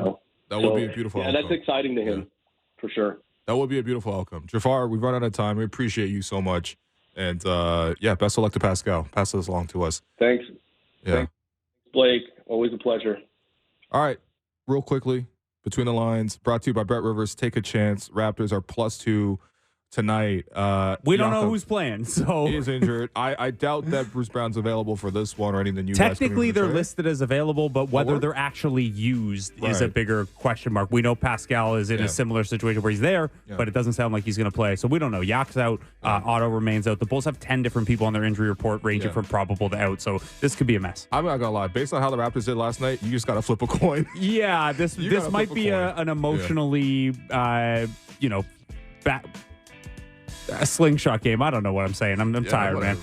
would be a beautiful outcome. That's exciting to him, for sure. That would be a beautiful outcome. Jaafar, we've run out of time. We appreciate you so much. And, best of luck to Pascal. Pass this along to us. Thanks. Yeah. Thanks, Blake. Always a pleasure. All right. Real quickly, Between the Lines, brought to you by Bet Rivers. Take a chance. Raptors are +2 tonight. We don't know who's playing, so he is injured. I doubt that Bruce Brown's available for this one or any of the new technically guys they're listed as available, but whether they're actually used is a bigger question mark. We know Pascal is in a similar situation where he's there, but it doesn't sound like he's going to play, so we don't know. Yak's out. Otto remains out. The Bulls have 10 different people on their injury report, ranging from probable to out, so this could be a mess. I'm not gonna lie, based on how the Raptors did last night, you just gotta flip a coin. Yeah, this might be an emotionally a slingshot game. I don't know what I'm saying. I'm tired, man.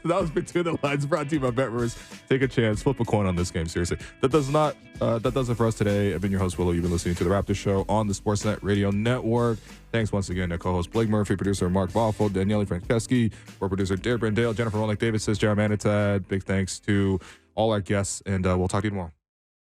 That was Between the Lines, brought to you by Bet Rivers. Take a chance. Flip a coin on this game, seriously. That does it for us today. I've been your host, Willow. You've been listening to The Raptors Show on the Sportsnet Radio Network. Thanks once again to co-host Blake Murphy, producer Mark Boffel, Daniele Franceschi, our producer Dare Brandale, Jennifer Rolnick, David says, Jared Manatad. Big thanks to all our guests, and we'll talk to you tomorrow.